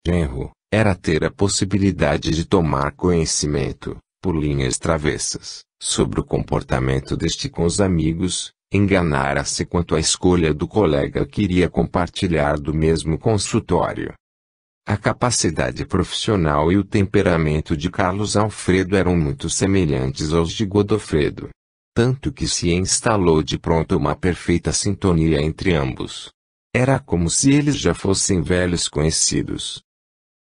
genro, era ter a possibilidade de tomar conhecimento, por linhas travessas, sobre o comportamento deste com os amigos, enganara-se quanto à escolha do colega que iria compartilhar do mesmo consultório. A capacidade profissional e o temperamento de Carlos Alfredo eram muito semelhantes aos de Godofredo. Tanto que se instalou de pronto uma perfeita sintonia entre ambos. Era como se eles já fossem velhos conhecidos.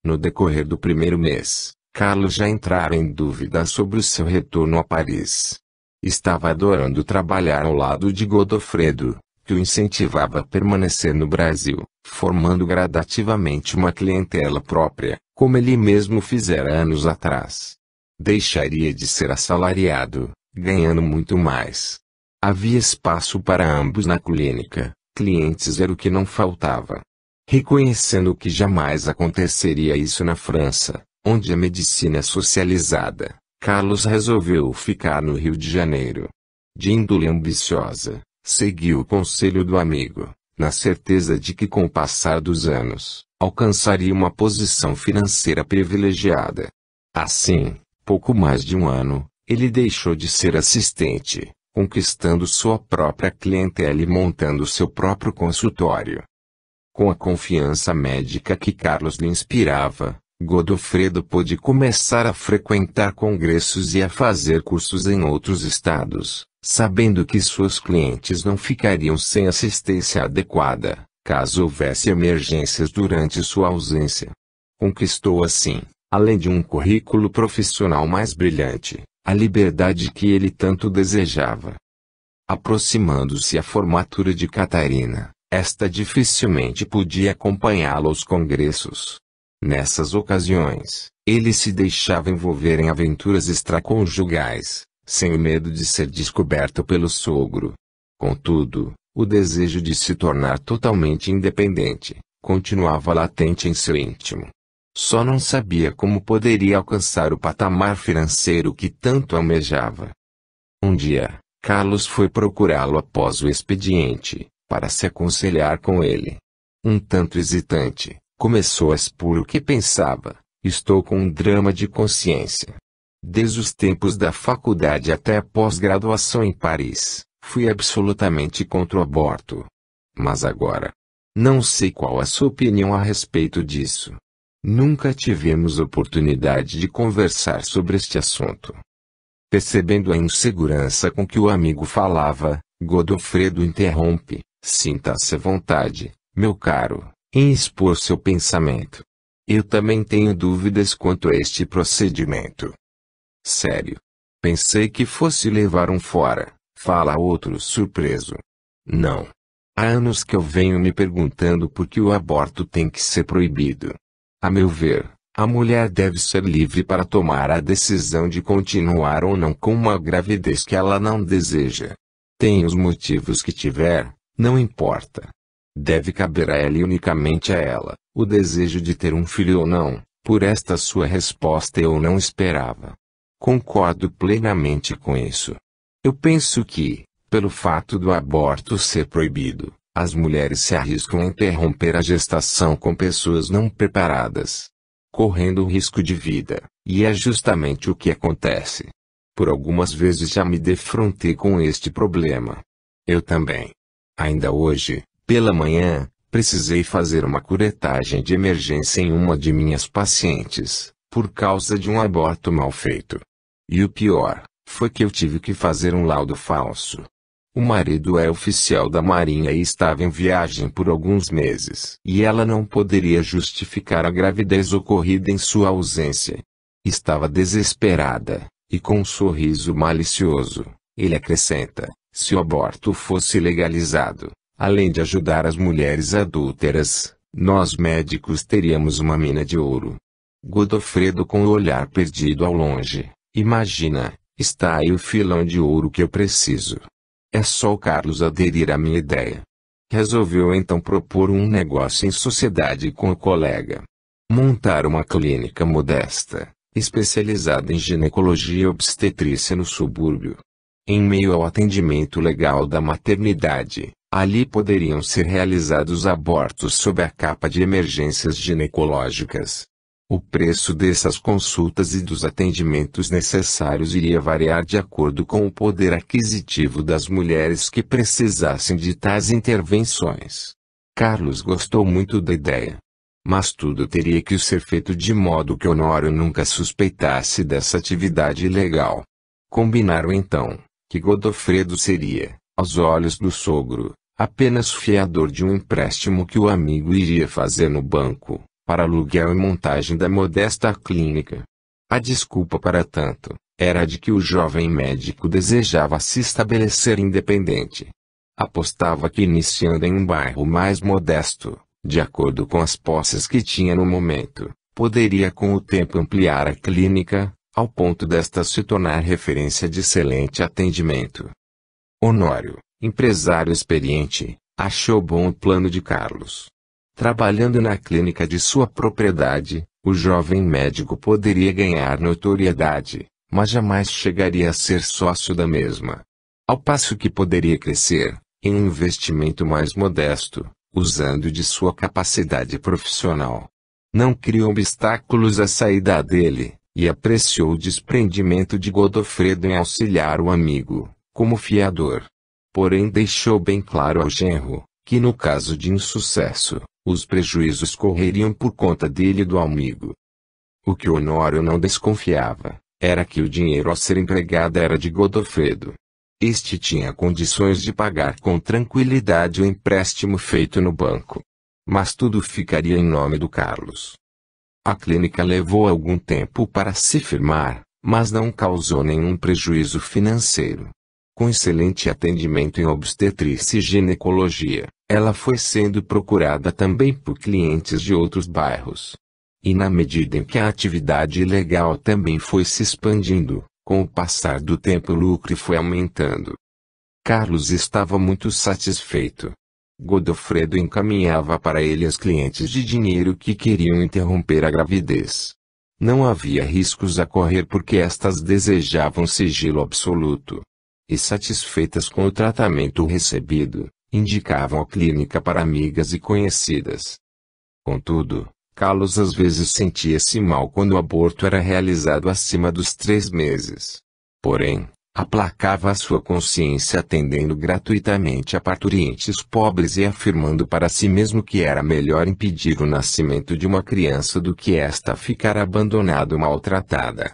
No decorrer do primeiro mês, Carlos já entrara em dúvida sobre o seu retorno a Paris. Estava adorando trabalhar ao lado de Godofredo, que o incentivava a permanecer no Brasil, formando gradativamente uma clientela própria, como ele mesmo fizera anos atrás. Deixaria de ser assalariado, ganhando muito mais. Havia espaço para ambos na clínica, clientes era o que não faltava. Reconhecendo que jamais aconteceria isso na França, onde a medicina é socializada, Carlos resolveu ficar no Rio de Janeiro. De índole ambiciosa, seguiu o conselho do amigo, na certeza de que com o passar dos anos, alcançaria uma posição financeira privilegiada. Assim, pouco mais de um ano, ele deixou de ser assistente, conquistando sua própria clientela e montando seu próprio consultório. Com a confiança médica que Carlos lhe inspirava, Godofredo pôde começar a frequentar congressos e a fazer cursos em outros estados, sabendo que suas clientes não ficariam sem assistência adequada, caso houvesse emergências durante sua ausência. Conquistou assim, além de um currículo profissional mais brilhante, a liberdade que ele tanto desejava. Aproximando-se a formatura de Catarina, esta dificilmente podia acompanhá-lo aos congressos. Nessas ocasiões, ele se deixava envolver em aventuras extraconjugais, sem o medo de ser descoberto pelo sogro. Contudo, o desejo de se tornar totalmente independente, continuava latente em seu íntimo. Só não sabia como poderia alcançar o patamar financeiro que tanto almejava. Um dia, Carlos foi procurá-lo após o expediente, para se aconselhar com ele. Um tanto hesitante, começou a expor o que pensava: estou com um drama de consciência. Desde os tempos da faculdade até a pós-graduação em Paris, fui absolutamente contra o aborto. Mas agora, não sei qual a sua opinião a respeito disso. Nunca tivemos oportunidade de conversar sobre este assunto. Percebendo a insegurança com que o amigo falava, Godofredo interrompe: sinta-se à vontade, meu caro, em expor seu pensamento. Eu também tenho dúvidas quanto a este procedimento. Sério. Pensei que fosse levar um fora, fala outro surpreso. Não. Há anos que eu venho me perguntando por que o aborto tem que ser proibido. A meu ver, a mulher deve ser livre para tomar a decisão de continuar ou não com uma gravidez que ela não deseja. Tenha os motivos que tiver, não importa. Deve caber a ela e unicamente a ela, o desejo de ter um filho ou não. Por esta sua resposta eu não esperava. Concordo plenamente com isso. Eu penso que, pelo fato do aborto ser proibido, as mulheres se arriscam a interromper a gestação com pessoas não preparadas, correndo o risco de vida, e é justamente o que acontece. Por algumas vezes já me defrontei com este problema. Eu também. Ainda hoje, pela manhã, precisei fazer uma curetagem de emergência em uma de minhas pacientes, por causa de um aborto mal feito. E o pior, foi que eu tive que fazer um laudo falso. O marido é oficial da Marinha e estava em viagem por alguns meses. E ela não poderia justificar a gravidez ocorrida em sua ausência. Estava desesperada, e com um sorriso malicioso, ele acrescenta: se o aborto fosse legalizado, além de ajudar as mulheres adúlteras, nós médicos teríamos uma mina de ouro. Godofredo com o olhar perdido ao longe: imagina, está aí o filão de ouro que eu preciso. É só o Carlos aderir à minha ideia. Resolveu então propor um negócio em sociedade com o colega. Montar uma clínica modesta, especializada em ginecologia e obstetrícia no subúrbio. Em meio ao atendimento legal da maternidade, Ali poderiam ser realizados abortos sob a capa de emergências ginecológicas. O preço dessas consultas e dos atendimentos necessários iria variar de acordo com o poder aquisitivo das mulheres que precisassem de tais intervenções. Carlos gostou muito da ideia. Mas tudo teria que ser feito de modo que Honório nunca suspeitasse dessa atividade ilegal. Combinaram então, que Godofredo seria, aos olhos do sogro, apenas fiador de um empréstimo que o amigo iria fazer no banco, para aluguel e montagem da modesta clínica. A desculpa para tanto, era de que o jovem médico desejava se estabelecer independente. Apostava que iniciando em um bairro mais modesto, de acordo com as posses que tinha no momento, poderia com o tempo ampliar a clínica, ao ponto desta se tornar referência de excelente atendimento. Honório, empresário experiente, achou bom o plano de Carlos. Trabalhando na clínica de sua propriedade, o jovem médico poderia ganhar notoriedade, mas jamais chegaria a ser sócio da mesma. Ao passo que poderia crescer, em um investimento mais modesto, usando de sua capacidade profissional. Não criou obstáculos à saída dele, e apreciou o desprendimento de Godofredo em auxiliar o amigo, como fiador. Porém deixou bem claro ao genro, que no caso de insucesso, os prejuízos correriam por conta dele e do amigo. O que Honório não desconfiava, era que o dinheiro a ser empregado era de Godofredo. Este tinha condições de pagar com tranquilidade o empréstimo feito no banco. Mas tudo ficaria em nome do Carlos. A clínica levou algum tempo para se firmar, mas não causou nenhum prejuízo financeiro. Com excelente atendimento em obstetrícia e ginecologia, ela foi sendo procurada também por clientes de outros bairros. E na medida em que a atividade ilegal também foi se expandindo, com o passar do tempo o lucro foi aumentando. Carlos estava muito satisfeito. Godofredo encaminhava para ele as clientes de dinheiro que queriam interromper a gravidez. Não havia riscos a correr porque estas desejavam sigilo absoluto. E satisfeitas com o tratamento recebido, indicavam a clínica para amigas e conhecidas. Contudo, Carlos às vezes sentia-se mal quando o aborto era realizado acima dos 3 meses. Porém, aplacava a sua consciência atendendo gratuitamente a parturientes pobres e afirmando para si mesmo que era melhor impedir o nascimento de uma criança do que esta ficar abandonada ou maltratada.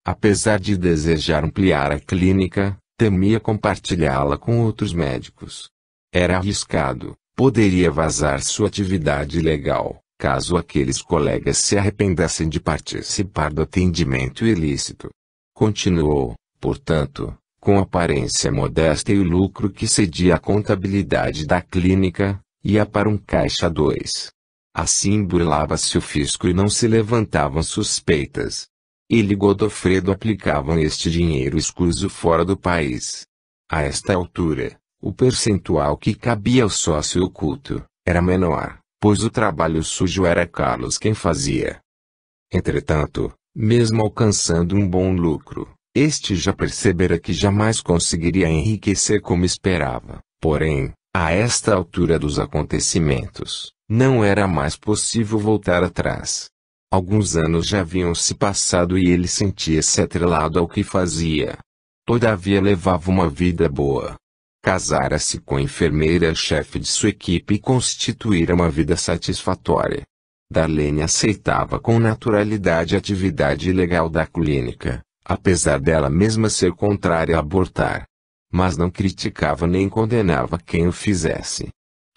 Apesar de desejar ampliar a clínica, temia compartilhá-la com outros médicos. Era arriscado, poderia vazar sua atividade ilegal, caso aqueles colegas se arrependessem de participar do atendimento ilícito. Continuou, portanto, com aparência modesta e o lucro que cedia à contabilidade da clínica, ia para um caixa 2. Assim burlava-se o fisco e não se levantavam suspeitas. Ele e Godofredo aplicavam este dinheiro escuso fora do país. A esta altura, o percentual que cabia ao sócio oculto era menor, pois o trabalho sujo era Carlos quem fazia. Entretanto, mesmo alcançando um bom lucro, este já percebera que jamais conseguiria enriquecer como esperava. Porém, a esta altura dos acontecimentos, não era mais possível voltar atrás. Alguns anos já haviam se passado e ele sentia-se atrelado ao que fazia. Todavia levava uma vida boa. Casara-se com a enfermeira-chefe de sua equipe e constituíra uma vida satisfatória. Darlene aceitava com naturalidade a atividade ilegal da clínica, apesar dela mesma ser contrária a abortar. Mas não criticava nem condenava quem o fizesse.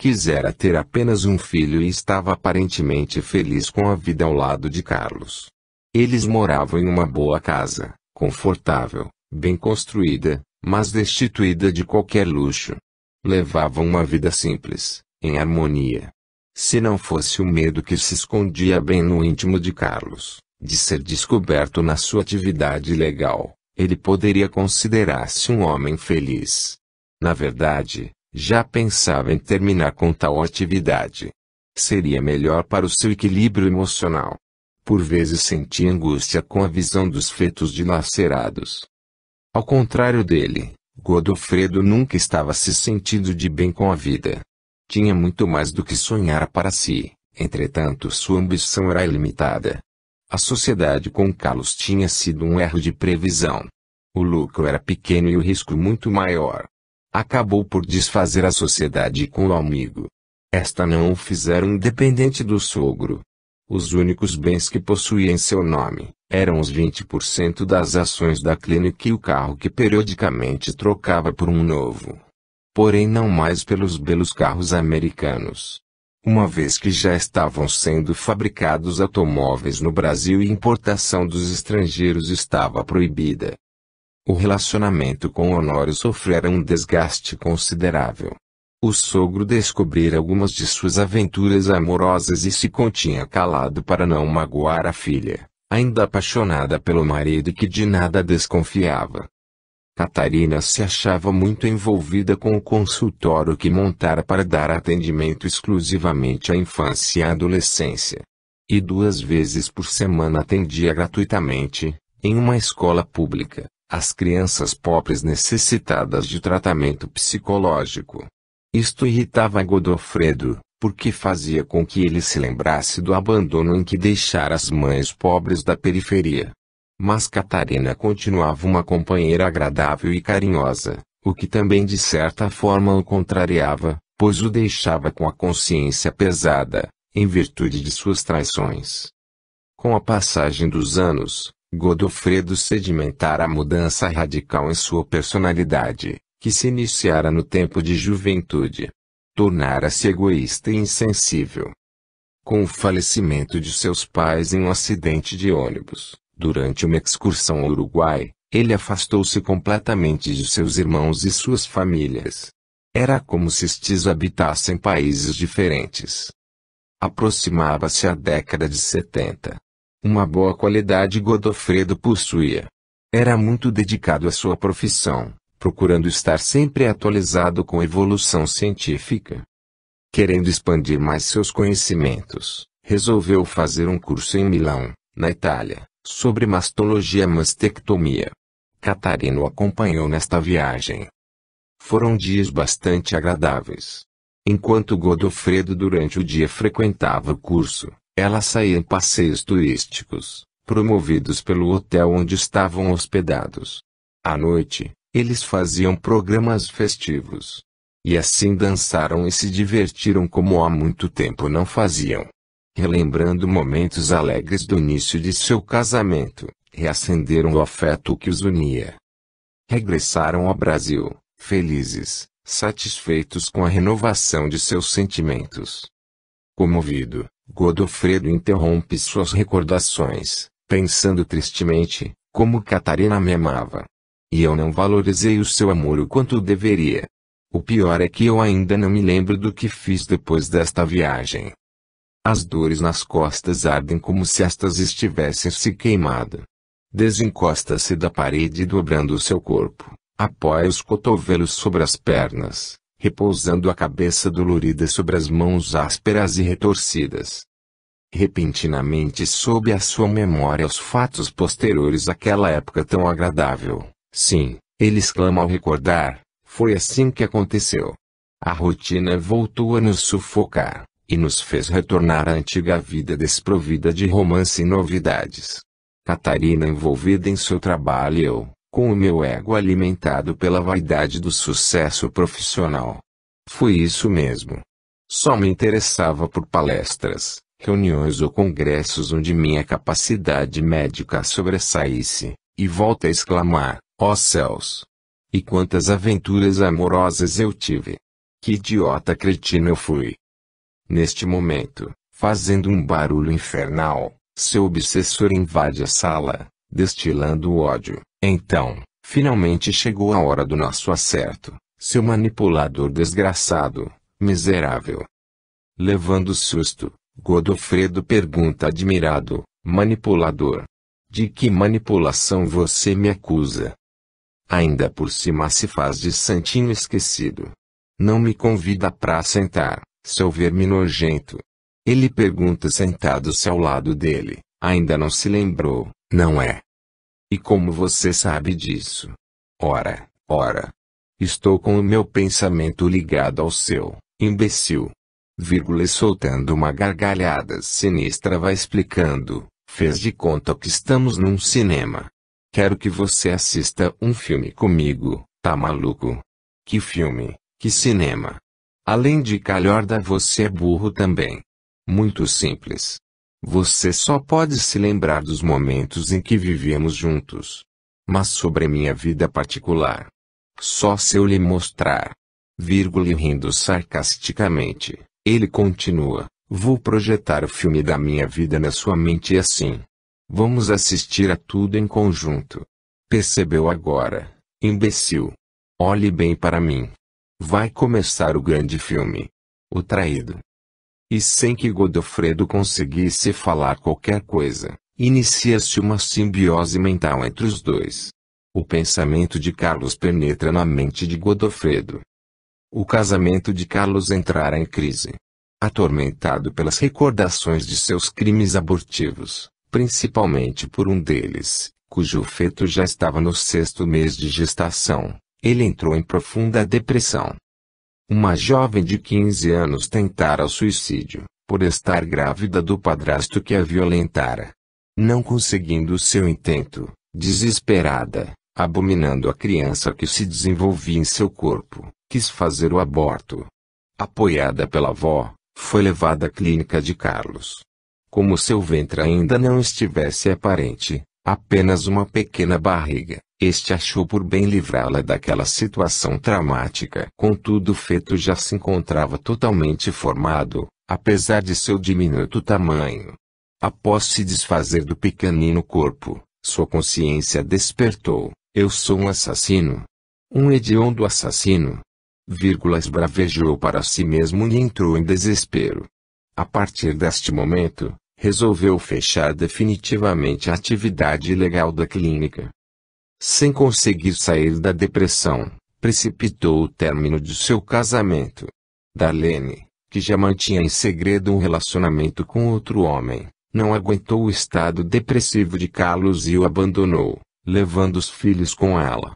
Quisera ter apenas um filho e estava aparentemente feliz com a vida ao lado de Carlos. Eles moravam em uma boa casa, confortável, bem construída, mas destituída de qualquer luxo. Levavam uma vida simples, em harmonia. Se não fosse o medo que se escondia bem no íntimo de Carlos, de ser descoberto na sua atividade ilegal, ele poderia considerar-se um homem feliz. Na verdade, já pensava em terminar com tal atividade. Seria melhor para o seu equilíbrio emocional. Por vezes sentia angústia com a visão dos fetos dilacerados. Ao contrário dele, Godofredo nunca estava se sentindo de bem com a vida. Tinha muito mais do que sonhar para si, entretanto sua ambição era ilimitada. A sociedade com Carlos tinha sido um erro de previsão. O lucro era pequeno e o risco muito maior. Acabou por desfazer a sociedade com o amigo. Esta não o fizeram independente do sogro. Os únicos bens que possuía em seu nome eram os 20% das ações da clínica e o carro que periodicamente trocava por um novo. Porém não mais pelos belos carros americanos. Uma vez que já estavam sendo fabricados automóveis no Brasil e importação dos estrangeiros estava proibida. O relacionamento com Honório sofrera um desgaste considerável. O sogro descobrira algumas de suas aventuras amorosas e se continha calado para não magoar a filha, ainda apaixonada pelo marido e que de nada desconfiava. Catarina se achava muito envolvida com o consultório que montara para dar atendimento exclusivamente à infância e à adolescência. E 2 vezes por semana atendia gratuitamente, em uma escola pública, as crianças pobres necessitadas de tratamento psicológico. Isto irritava Godofredo, porque fazia com que ele se lembrasse do abandono em que deixara as mães pobres da periferia. Mas Catarina continuava uma companheira agradável e carinhosa, o que também de certa forma o contrariava, pois o deixava com a consciência pesada, em virtude de suas traições. Com a passagem dos anos, Godofredo sedimentara a mudança radical em sua personalidade, que se iniciara no tempo de juventude. Tornara-se egoísta e insensível. Com o falecimento de seus pais em um acidente de ônibus, durante uma excursão ao Uruguai, ele afastou-se completamente de seus irmãos e suas famílias. Era como se estes habitassem países diferentes. Aproximava-se a década de 70. Uma boa qualidade Godofredo possuía. Era muito dedicado à sua profissão, procurando estar sempre atualizado com a evolução científica. Querendo expandir mais seus conhecimentos, resolveu fazer um curso em Milão, na Itália, sobre mastologia e mastectomia. Catarina o acompanhou nesta viagem. Foram dias bastante agradáveis. Enquanto Godofredo durante o dia frequentava o curso, ela saía em passeios turísticos, promovidos pelo hotel onde estavam hospedados. À noite, eles faziam programas festivos. E assim dançaram e se divertiram como há muito tempo não faziam. Relembrando momentos alegres do início de seu casamento, reacenderam o afeto que os unia. Regressaram ao Brasil, felizes, satisfeitos com a renovação de seus sentimentos. Comovido, Godofredo interrompe suas recordações, pensando tristemente, como Catarina me amava. E eu não valorizei o seu amor o quanto deveria. O pior é que eu ainda não me lembro do que fiz depois desta viagem. As dores nas costas ardem como se estas estivessem se queimado. Desencosta-se da parede dobrando o seu corpo, apoia os cotovelos sobre as pernas, repousando a cabeça dolorida sobre as mãos ásperas e retorcidas. Repentinamente soube à sua memória os fatos posteriores àquela época tão agradável. Sim, ele exclama ao recordar, foi assim que aconteceu. A rotina voltou a nos sufocar, e nos fez retornar à antiga vida desprovida de romance e novidades. Catarina envolvida em seu trabalho e eu, com o meu ego alimentado pela vaidade do sucesso profissional. Foi isso mesmo. Só me interessava por palestras, reuniões ou congressos onde minha capacidade médica sobressaísse, e volta a exclamar, ó céus! E quantas aventuras amorosas eu tive! Que idiota cretino eu fui! Neste momento, fazendo um barulho infernal, seu obsessor invade a sala, destilando ódio. Então, finalmente chegou a hora do nosso acerto, seu manipulador desgraçado, miserável. Levando susto, Godofredo pergunta admirado, manipulador. De que manipulação você me acusa? Ainda por cima se faz de santinho esquecido. Não me convida pra sentar, seu verme nojento. Ele pergunta sentado-se ao lado dele, ainda não se lembrou, não é? E como você sabe disso? Ora, Estou com o meu pensamento ligado ao seu, imbecil. E soltando uma gargalhada sinistra vai explicando, fez de conta que estamos num cinema. Quero que você assista um filme comigo, tá maluco? Que filme, que cinema? Além de calhorda você é burro também. Muito simples. Você só pode se lembrar dos momentos em que vivíamos juntos. Mas sobre minha vida particular. Só se eu lhe mostrar. E rindo sarcasticamente, ele continua, vou projetar o filme da minha vida na sua mente assim. Vamos assistir a tudo em conjunto. Percebeu agora, imbecil? Olhe bem para mim. Vai começar o grande filme. O Traído. E sem que Godofredo conseguisse falar qualquer coisa, inicia-se uma simbiose mental entre os dois. O pensamento de Carlos penetra na mente de Godofredo. O casamento de Carlos entrara em crise. Atormentado pelas recordações de seus crimes abortivos, principalmente por um deles, cujo feto já estava no 6º mês de gestação, ele entrou em profunda depressão. Uma jovem de 15 anos tentara o suicídio, por estar grávida do padrasto que a violentara. Não conseguindo seu intento, desesperada, abominando a criança que se desenvolvia em seu corpo, quis fazer o aborto. Apoiada pela avó, foi levada à clínica de Carlos. Como seu ventre ainda não estivesse aparente, apenas uma pequena barriga, este achou por bem livrá-la daquela situação traumática. Contudo, o feto já se encontrava totalmente formado, apesar de seu diminuto tamanho. Após se desfazer do pequenino corpo, sua consciência despertou. Eu sou um assassino. Um hediondo assassino. Esbravejou para si mesmo e entrou em desespero. A partir deste momento, resolveu fechar definitivamente a atividade ilegal da clínica. Sem conseguir sair da depressão, precipitou o término de seu casamento. Darlene, que já mantinha em segredo um relacionamento com outro homem, não aguentou o estado depressivo de Carlos e o abandonou, levando os filhos com ela.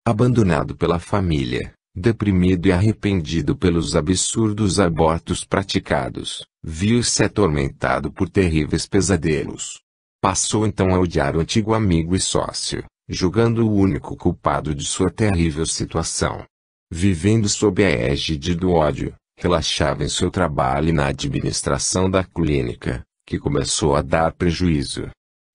Abandonado pela família, deprimido e arrependido pelos absurdos abortos praticados, viu-se atormentado por terríveis pesadelos. Passou então a odiar o antigo amigo e sócio, julgando o único culpado de sua terrível situação. Vivendo sob a égide do ódio, relaxava em seu trabalho e na administração da clínica, que começou a dar prejuízo.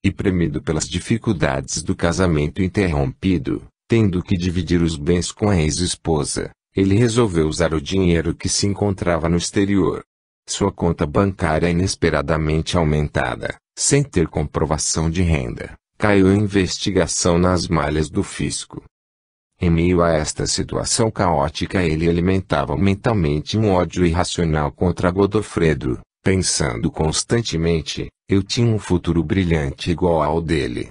E premido pelas dificuldades do casamento interrompido, tendo que dividir os bens com a ex-esposa, ele resolveu usar o dinheiro que se encontrava no exterior. Sua conta bancária inesperadamente aumentada, sem ter comprovação de renda, caiu em investigação nas malhas do fisco. Em meio a esta situação caótica ele alimentava mentalmente um ódio irracional contra Godofredo, pensando constantemente, eu tinha um futuro brilhante igual ao dele.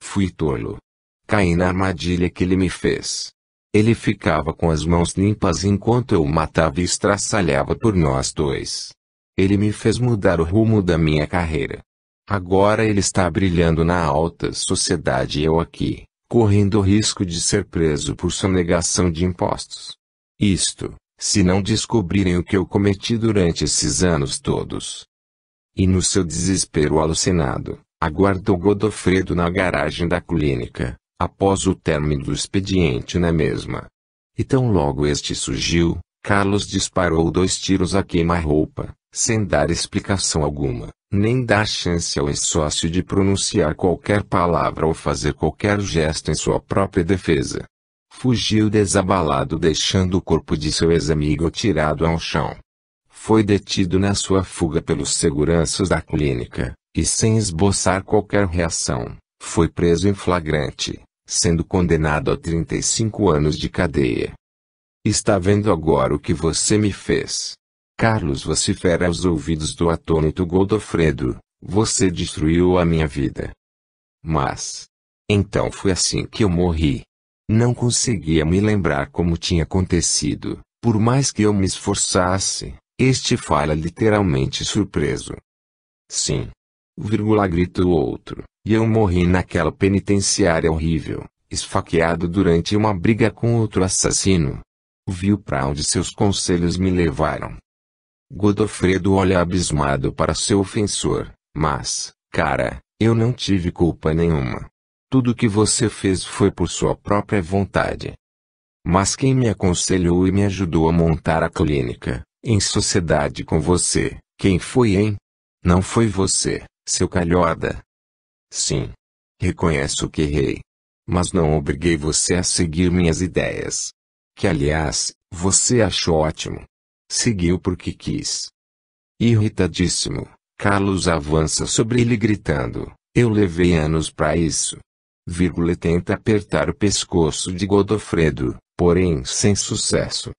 Fui tolo. Caí na armadilha que ele me fez. Ele ficava com as mãos limpas enquanto eu o matava e estraçalhava por nós dois. Ele me fez mudar o rumo da minha carreira. Agora ele está brilhando na alta sociedade e eu aqui, correndo o risco de ser preso por sonegação de impostos. Isto, se não descobrirem o que eu cometi durante esses anos todos. E no seu desespero alucinado, aguardou Godofredo na garagem da clínica, após o término do expediente na mesma. E tão logo este surgiu, Carlos disparou 2 tiros a queima-roupa, sem dar explicação alguma, nem dar chance ao ex-sócio de pronunciar qualquer palavra ou fazer qualquer gesto em sua própria defesa. Fugiu desabalado deixando o corpo de seu ex-amigo tirado ao chão. Foi detido na sua fuga pelos seguranças da clínica, e sem esboçar qualquer reação, foi preso em flagrante, sendo condenado a 35 anos de cadeia. Está vendo agora o que você me fez? Carlos vocifera aos ouvidos do atônito Godofredo, você destruiu a minha vida. Mas, então foi assim que eu morri. Não conseguia me lembrar como tinha acontecido, por mais que eu me esforçasse, este fala literalmente surpreso. Sim. Grita o outro, e eu morri naquela penitenciária horrível, esfaqueado durante uma briga com outro assassino. Viu para onde seus conselhos me levaram. Godofredo olha abismado para seu ofensor, mas, cara, eu não tive culpa nenhuma. Tudo que você fez foi por sua própria vontade. Mas quem me aconselhou e me ajudou a montar a clínica, em sociedade com você, quem foi, hein? Não foi você, seu calhorda. Sim. Reconheço que errei. Mas não obriguei você a seguir minhas ideias. Que aliás, você achou ótimo. Seguiu porque quis. Irritadíssimo, Carlos avança sobre ele gritando, eu levei anos para isso. Tenta apertar o pescoço de Godofredo, porém sem sucesso.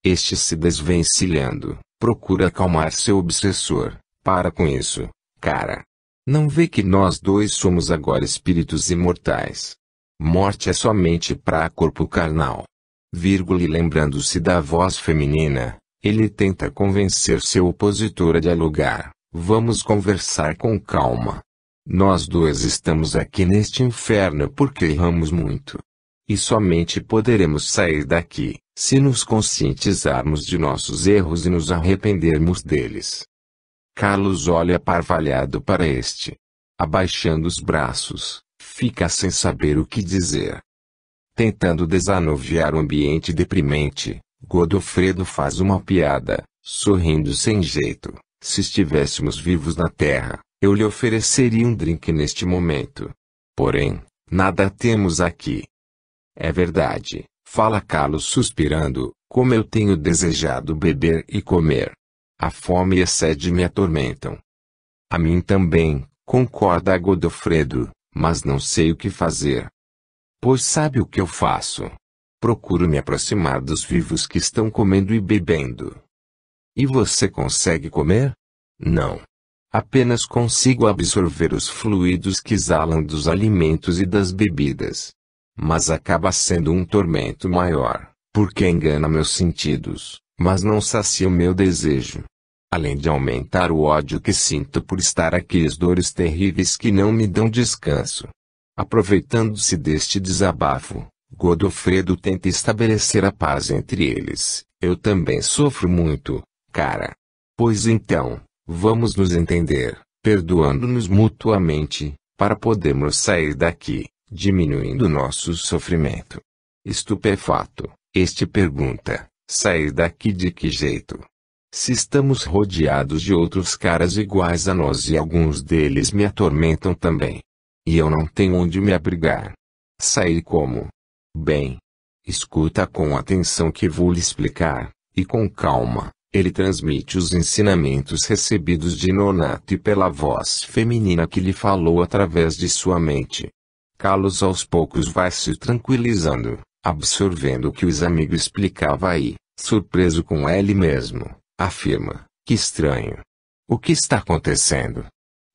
Este se desvencilhando, procura acalmar seu obsessor. Para com isso, cara. Não vê que nós dois somos agora espíritos imortais. Morte é somente para corpo carnal. E lembrando-se da voz feminina, ele tenta convencer seu opositor a dialogar. Vamos conversar com calma. Nós dois estamos aqui neste inferno porque erramos muito. E somente poderemos sair daqui, se nos conscientizarmos de nossos erros e nos arrependermos deles. Carlos olha parvalhado para este. Abaixando os braços, fica sem saber o que dizer. Tentando desanuviar o ambiente deprimente, Godofredo faz uma piada, sorrindo sem jeito. Se estivéssemos vivos na Terra, eu lhe ofereceria um drink neste momento. Porém, nada temos aqui. É verdade, fala Carlos suspirando, como eu tenho desejado beber e comer. A fome e a sede me atormentam. A mim também, concorda Godofredo, mas não sei o que fazer. Pois sabe o que eu faço? Procuro me aproximar dos vivos que estão comendo e bebendo. E você consegue comer? Não. Apenas consigo absorver os fluidos que exalam dos alimentos e das bebidas. Mas acaba sendo um tormento maior, porque engana meus sentidos, mas não sacia o meu desejo. Além de aumentar o ódio que sinto por estar aqueles dores terríveis que não me dão descanso. Aproveitando-se deste desabafo, Godofredo tenta estabelecer a paz entre eles. Eu também sofro muito, cara. Pois então, vamos nos entender, perdoando-nos mutuamente, para podermos sair daqui, diminuindo nosso sofrimento. Estupefato, este pergunta, sair daqui de que jeito? Se estamos rodeados de outros caras iguais a nós e alguns deles me atormentam também. E eu não tenho onde me abrigar. Sair como? Bem. Escuta com atenção que vou lhe explicar, e com calma, ele transmite os ensinamentos recebidos de Nonato e pela voz feminina que lhe falou através de sua mente. Carlos aos poucos vai se tranquilizando, absorvendo o que o ex-amigo explicava aí, surpreso com ele mesmo. Afirma, que estranho. O que está acontecendo?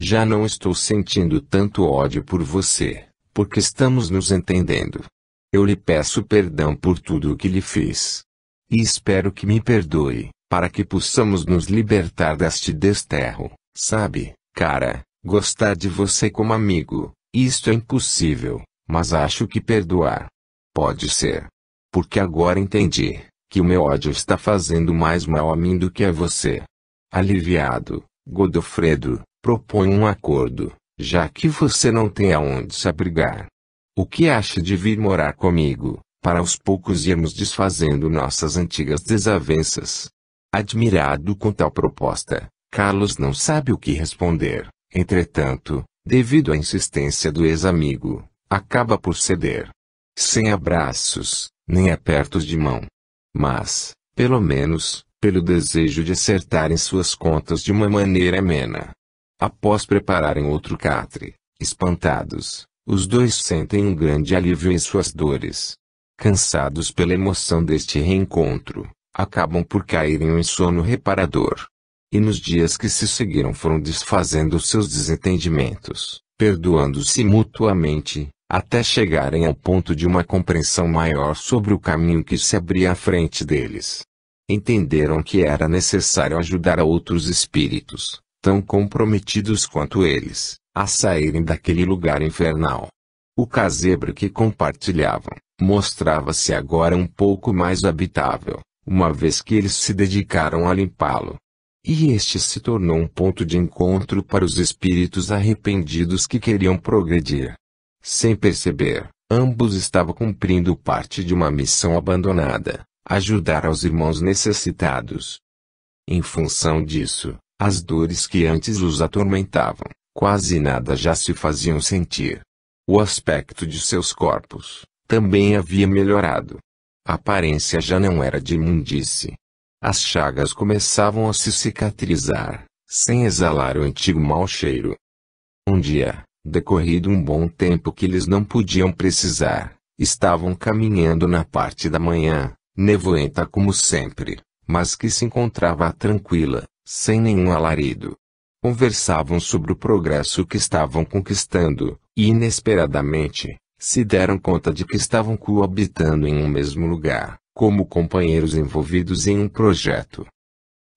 Já não estou sentindo tanto ódio por você, porque estamos nos entendendo. Eu lhe peço perdão por tudo o que lhe fiz. E espero que me perdoe, para que possamos nos libertar deste desterro, sabe, cara, gostar de você como amigo, isto é impossível, mas acho que perdoar. Pode ser. Porque agora entendi. Que o meu ódio está fazendo mais mal a mim do que a você. Aliviado, Godofredo, propõe um acordo, já que você não tem aonde se abrigar. O que acha de vir morar comigo, para aos poucos irmos desfazendo nossas antigas desavenças? Admirado com tal proposta, Carlos não sabe o que responder. Entretanto, devido à insistência do ex-amigo, acaba por ceder. Sem abraços, nem apertos de mão. Mas, pelo menos, pelo desejo de acertarem suas contas de uma maneira amena. Após prepararem outro catre, espantados, os dois sentem um grande alívio em suas dores. Cansados pela emoção deste reencontro, acabam por cair em um sono reparador. E nos dias que se seguiram foram desfazendo seus desentendimentos, perdoando-se mutuamente, até chegarem ao ponto de uma compreensão maior sobre o caminho que se abria à frente deles. Entenderam que era necessário ajudar a outros espíritos, tão comprometidos quanto eles, a saírem daquele lugar infernal. O casebre que compartilhavam mostrava-se agora um pouco mais habitável, uma vez que eles se dedicaram a limpá-lo. E este se tornou um ponto de encontro para os espíritos arrependidos que queriam progredir. Sem perceber, ambos estavam cumprindo parte de uma missão abandonada: ajudar aos irmãos necessitados. Em função disso, as dores que antes os atormentavam, quase nada já se faziam sentir. O aspecto de seus corpos também havia melhorado. A aparência já não era de imundície. As chagas começavam a se cicatrizar, sem exalar o antigo mau cheiro. Um dia, decorrido um bom tempo que eles não podiam precisar, estavam caminhando na parte da manhã, nevoenta como sempre, mas que se encontrava tranquila, sem nenhum alarido. Conversavam sobre o progresso que estavam conquistando, e inesperadamente, se deram conta de que estavam coabitando em um mesmo lugar, como companheiros envolvidos em um projeto.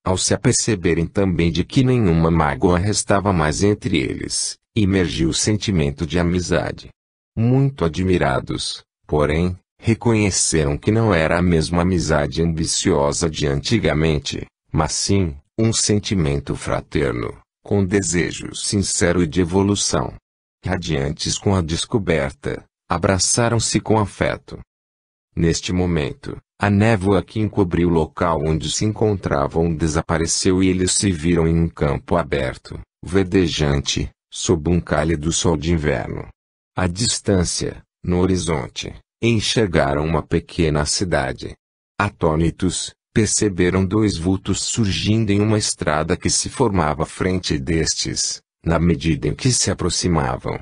Ao se aperceberem também de que nenhuma mágoa restava mais entre eles, emergiu o sentimento de amizade. Muito admirados, porém, reconheceram que não era a mesma amizade ambiciosa de antigamente, mas sim, um sentimento fraterno, com desejo sincero e de evolução. Radiantes com a descoberta, abraçaram-se com afeto. Neste momento, a névoa que encobriu o local onde se encontravam desapareceu e eles se viram em um campo aberto, verdejante, sob um cálido sol de inverno. À distância, no horizonte, enxergaram uma pequena cidade. Atônitos, perceberam dois vultos surgindo em uma estrada que se formava à frente destes, na medida em que se aproximavam.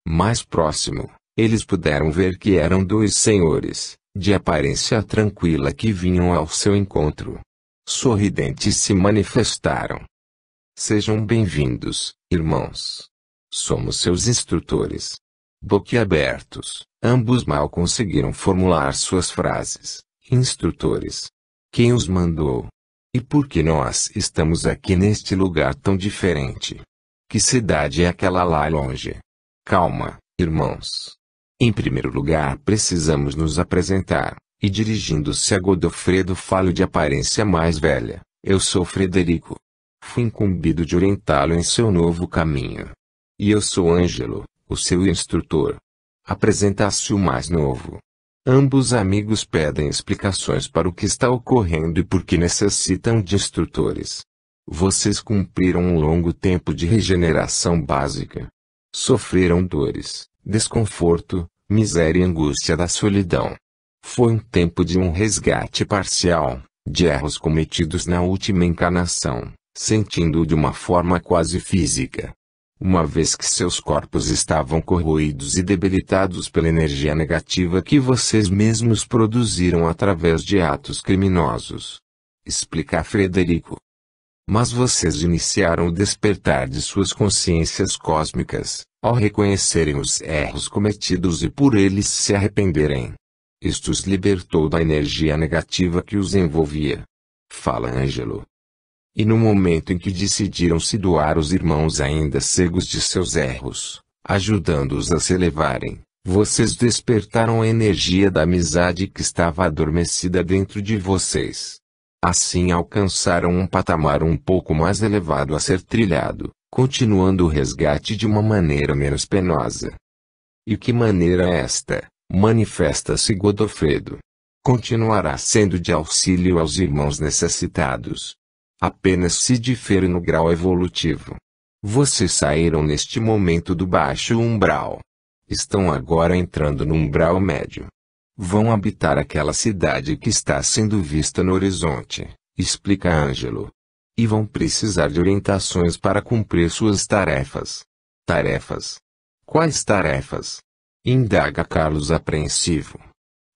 Mais próximo, eles puderam ver que eram dois senhores, de aparência tranquila, que vinham ao seu encontro. Sorridentes se manifestaram. Sejam bem-vindos, irmãos. Somos seus instrutores. Boquiabertos, ambos mal conseguiram formular suas frases. Instrutores. Quem os mandou? E por que nós estamos aqui neste lugar tão diferente? Que cidade é aquela lá longe? Calma, irmãos. Em primeiro lugar precisamos nos apresentar, e dirigindo-se a Godofredo falou de aparência mais velha: eu sou Frederico. Fui incumbido de orientá-lo em seu novo caminho. E eu sou Ângelo, o seu instrutor. Apresenta-se o mais novo. Ambos amigos pedem explicações para o que está ocorrendo e por que necessitam de instrutores. Vocês cumpriram um longo tempo de regeneração básica. Sofreram dores, desconforto, miséria e angústia da solidão. Foi um tempo de um resgate parcial, de erros cometidos na última encarnação, sentindo-o de uma forma quase física. Uma vez que seus corpos estavam corroídos e debilitados pela energia negativa que vocês mesmos produziram através de atos criminosos. Explica Frederico. Mas vocês iniciaram o despertar de suas consciências cósmicas, ao reconhecerem os erros cometidos e por eles se arrependerem. Isto os libertou da energia negativa que os envolvia. Fala Ângelo. E no momento em que decidiram se doar aos irmãos ainda cegos de seus erros, ajudando-os a se elevarem, vocês despertaram a energia da amizade que estava adormecida dentro de vocês. Assim alcançaram um patamar um pouco mais elevado a ser trilhado, continuando o resgate de uma maneira menos penosa. E que maneira é esta? Manifesta-se Godofredo. Continuará sendo de auxílio aos irmãos necessitados. Apenas se difere no grau evolutivo. Vocês saíram neste momento do baixo umbral. Estão agora entrando no umbral médio. Vão habitar aquela cidade que está sendo vista no horizonte, explica Ângelo. E vão precisar de orientações para cumprir suas tarefas. Tarefas? Quais tarefas? Indaga Carlos apreensivo.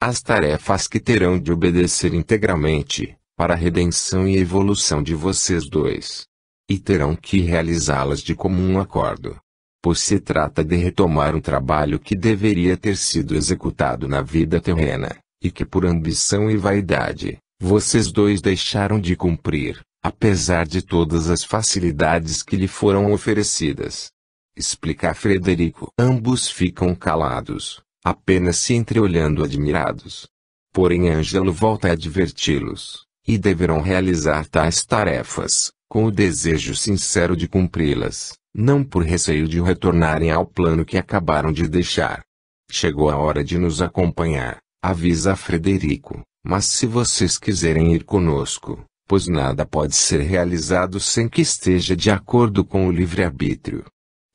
As tarefas que terão de obedecer integralmente, para a redenção e evolução de vocês dois. E terão que realizá-las de comum acordo. Pois se trata de retomar um trabalho que deveria ter sido executado na vida terrena, e que por ambição e vaidade, vocês dois deixaram de cumprir, apesar de todas as facilidades que lhe foram oferecidas. explica Frederico. Ambos ficam calados, apenas se entreolhando admirados. Porém Ângelo volta a adverti-los, e deverão realizar tais tarefas, com o desejo sincero de cumpri-las, não por receio de retornarem ao plano que acabaram de deixar. Chegou a hora de nos acompanhar, avisa Frederico, mas se vocês quiserem ir conosco, pois nada pode ser realizado sem que esteja de acordo com o livre-arbítrio.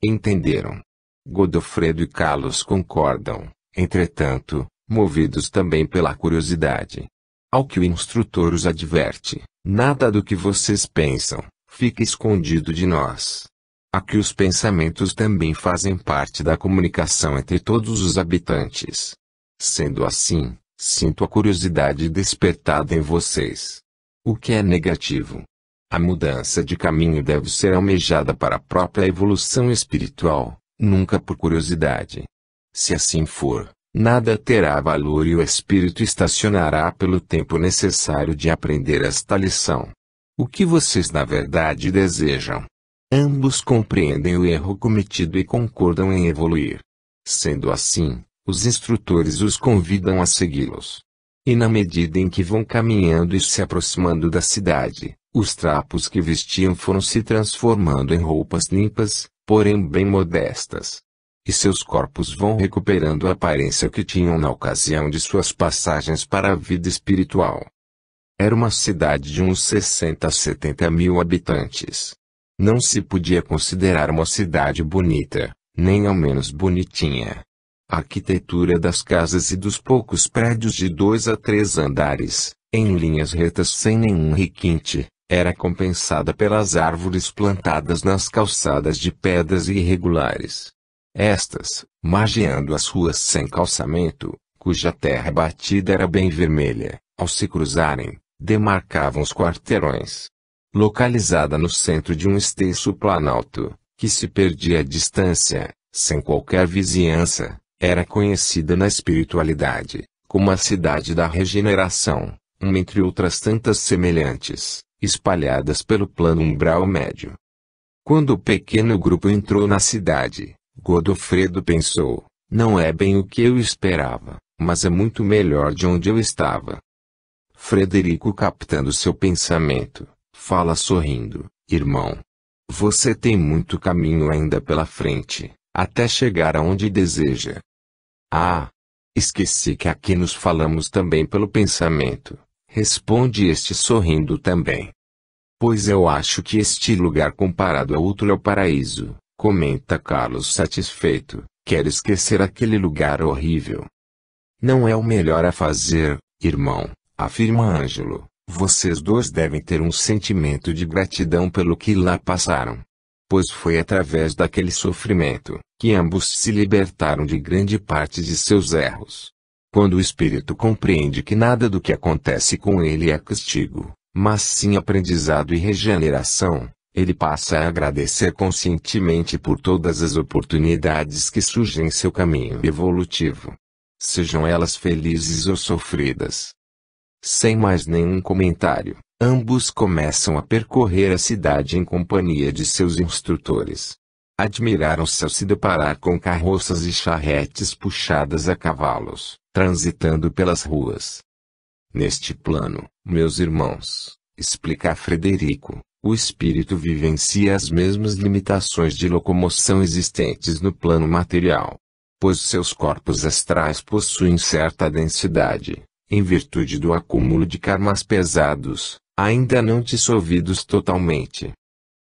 Entenderam? Godofredo e Carlos concordam, entretanto, movidos também pela curiosidade. Ao que o instrutor os adverte, nada do que vocês pensam, fica escondido de nós. Aqui os pensamentos também fazem parte da comunicação entre todos os habitantes. Sendo assim, sinto a curiosidade despertada em vocês. O que é negativo? A mudança de caminho deve ser almejada para a própria evolução espiritual, nunca por curiosidade. Se assim for, nada terá valor e o espírito estacionará pelo tempo necessário de aprender esta lição. O que vocês na verdade desejam? Ambos compreendem o erro cometido e concordam em evoluir. Sendo assim, os instrutores os convidam a segui-los. E na medida em que vão caminhando e se aproximando da cidade, os trapos que vestiam foram se transformando em roupas limpas, porém bem modestas. E seus corpos vão recuperando a aparência que tinham na ocasião de suas passagens para a vida espiritual. Era uma cidade de uns 60 a 70 mil habitantes. Não se podia considerar uma cidade bonita, nem ao menos bonitinha. A arquitetura das casas e dos poucos prédios de 2 a 3 andares, em linhas retas sem nenhum requinte, era compensada pelas árvores plantadas nas calçadas de pedras irregulares. Estas, margeando as ruas sem calçamento, cuja terra batida era bem vermelha, ao se cruzarem, demarcavam os quarteirões. Localizada no centro de um extenso planalto, que se perdia à distância, sem qualquer vizinhança, era conhecida na espiritualidade, como a cidade da regeneração, uma entre outras tantas semelhantes, espalhadas pelo plano umbral médio. Quando o pequeno grupo entrou na cidade, Godofredo pensou, não é bem o que eu esperava, mas é muito melhor de onde eu estava. Frederico, captando seu pensamento, fala sorrindo, irmão. Você tem muito caminho ainda pela frente, até chegar aonde deseja. Ah! Esqueci que aqui nos falamos também pelo pensamento, responde este sorrindo também. Pois eu acho que este lugar comparado a outro é o paraíso, comenta Carlos satisfeito, quer esquecer aquele lugar horrível. Não é o melhor a fazer, irmão, afirma Ângelo, vocês dois devem ter um sentimento de gratidão pelo que lá passaram. Pois foi através daquele sofrimento, que ambos se libertaram de grande parte de seus erros. Quando o espírito compreende que nada do que acontece com ele é castigo, mas sim aprendizado e regeneração, ele passa a agradecer conscientemente por todas as oportunidades que surgem em seu caminho evolutivo. Sejam elas felizes ou sofridas. Sem mais nenhum comentário, ambos começam a percorrer a cidade em companhia de seus instrutores. Admiraram-se ao se deparar com carroças e charretes puxadas a cavalos, transitando pelas ruas. Neste plano, meus irmãos, explica Frederico, o espírito vivencia as mesmas limitações de locomoção existentes no plano material. Pois seus corpos astrais possuem certa densidade, em virtude do acúmulo de karmas pesados, ainda não dissolvidos totalmente.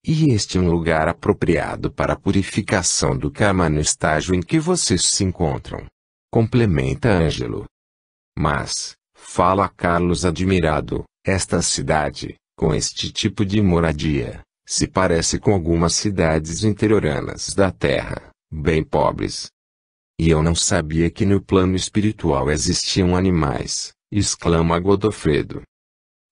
E este é um lugar apropriado para a purificação do karma no estágio em que vocês se encontram. Complementa Ângelo. Mas, fala Carlos admirado, esta cidade, com este tipo de moradia, se parece com algumas cidades interioranas da Terra, bem pobres. E eu não sabia que no plano espiritual existiam animais, exclama Godofredo.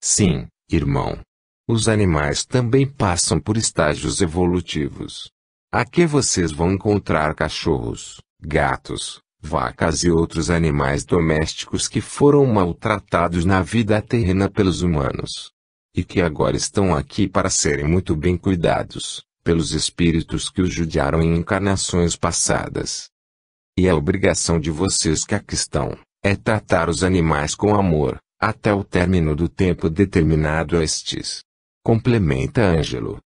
Sim, irmão. Os animais também passam por estágios evolutivos. Aqui vocês vão encontrar cachorros, gatos, vacas e outros animais domésticos que foram maltratados na vida terrena pelos humanos. E que agora estão aqui para serem muito bem cuidados, pelos espíritos que os judiaram em encarnações passadas. E a obrigação de vocês que aqui estão, é tratar os animais com amor, até o término do tempo determinado a estes. Complementa Ângelo.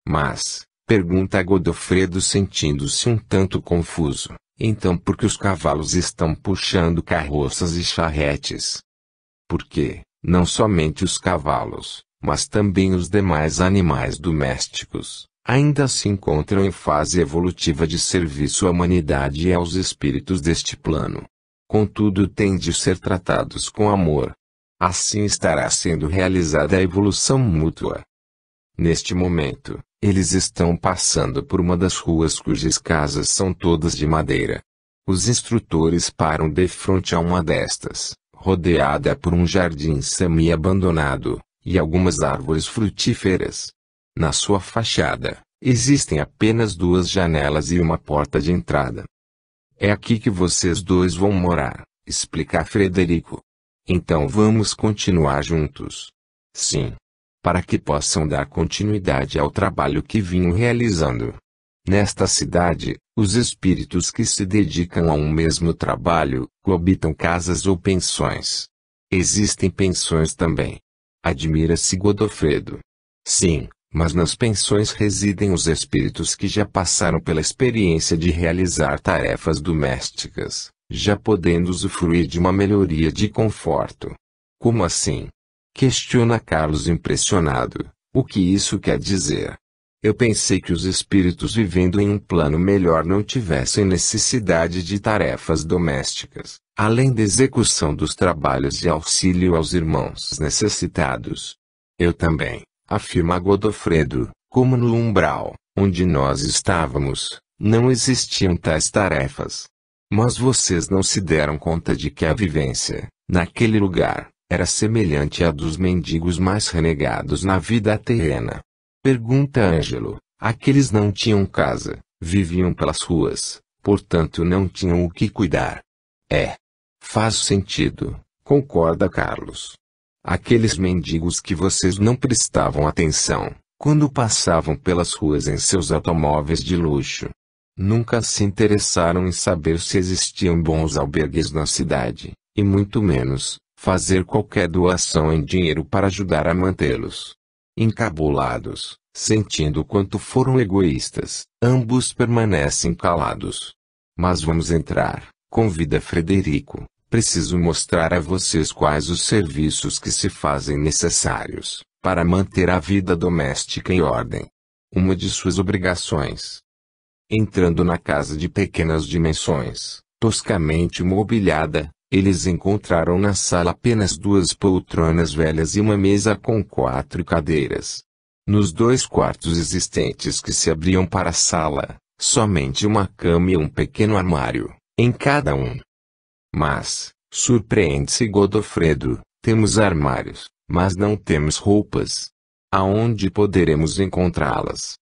Mas, pergunta Godofredo sentindo-se um tanto confuso, então por que os cavalos estão puxando carroças e charretes? Porque, não somente os cavalos, mas também os demais animais domésticos, ainda se encontram em fase evolutiva de serviço à humanidade e aos espíritos deste plano. Contudo têm de ser tratados com amor. Assim estará sendo realizada a evolução mútua. Neste momento, eles estão passando por uma das ruas cujas casas são todas de madeira. Os instrutores param defronte a uma destas, rodeada por um jardim semi-abandonado, e algumas árvores frutíferas. Na sua fachada, existem apenas 2 janelas e uma porta de entrada. É aqui que vocês dois vão morar, explica Frederico. Então vamos continuar juntos. Sim. Para que possam dar continuidade ao trabalho que vinham realizando. Nesta cidade, os espíritos que se dedicam a um mesmo trabalho, coabitam casas ou pensões. Existem pensões também. Admira-se Godofredo. Sim, mas nas pensões residem os espíritos que já passaram pela experiência de realizar tarefas domésticas, já podendo usufruir de uma melhoria de conforto. Como assim? Questiona Carlos impressionado. O que isso quer dizer? Eu pensei que os espíritos vivendo em um plano melhor não tivessem necessidade de tarefas domésticas, além da execução dos trabalhos de auxílio aos irmãos necessitados. Eu também, afirma Godofredo, como no umbral, onde nós estávamos, não existiam tais tarefas. Mas vocês não se deram conta de que a vivência, naquele lugar, era semelhante à dos mendigos mais renegados na vida terrena. Pergunta Ângelo. Aqueles não tinham casa, viviam pelas ruas, portanto não tinham o que cuidar. Faz sentido, concorda Carlos. Aqueles mendigos que vocês não prestavam atenção, quando passavam pelas ruas em seus automóveis de luxo. Nunca se interessaram em saber se existiam bons albergues na cidade, e muito menos fazer qualquer doação em dinheiro para ajudar a mantê-los. Encabulados, sentindo quanto foram egoístas, ambos permanecem calados. Mas vamos entrar, convida Frederico. Preciso mostrar a vocês quais os serviços que se fazem necessários para manter a vida doméstica em ordem. Uma de suas obrigações. Entrando na casa de pequenas dimensões, toscamente mobiliada, eles encontraram na sala apenas 2 poltronas velhas e uma mesa com 4 cadeiras. Nos 2 quartos existentes que se abriam para a sala, somente uma cama e um pequeno armário, em cada um. Mas, surpreende-se Godofredo, temos armários, mas não temos roupas. Aonde poderemos encontrá-las?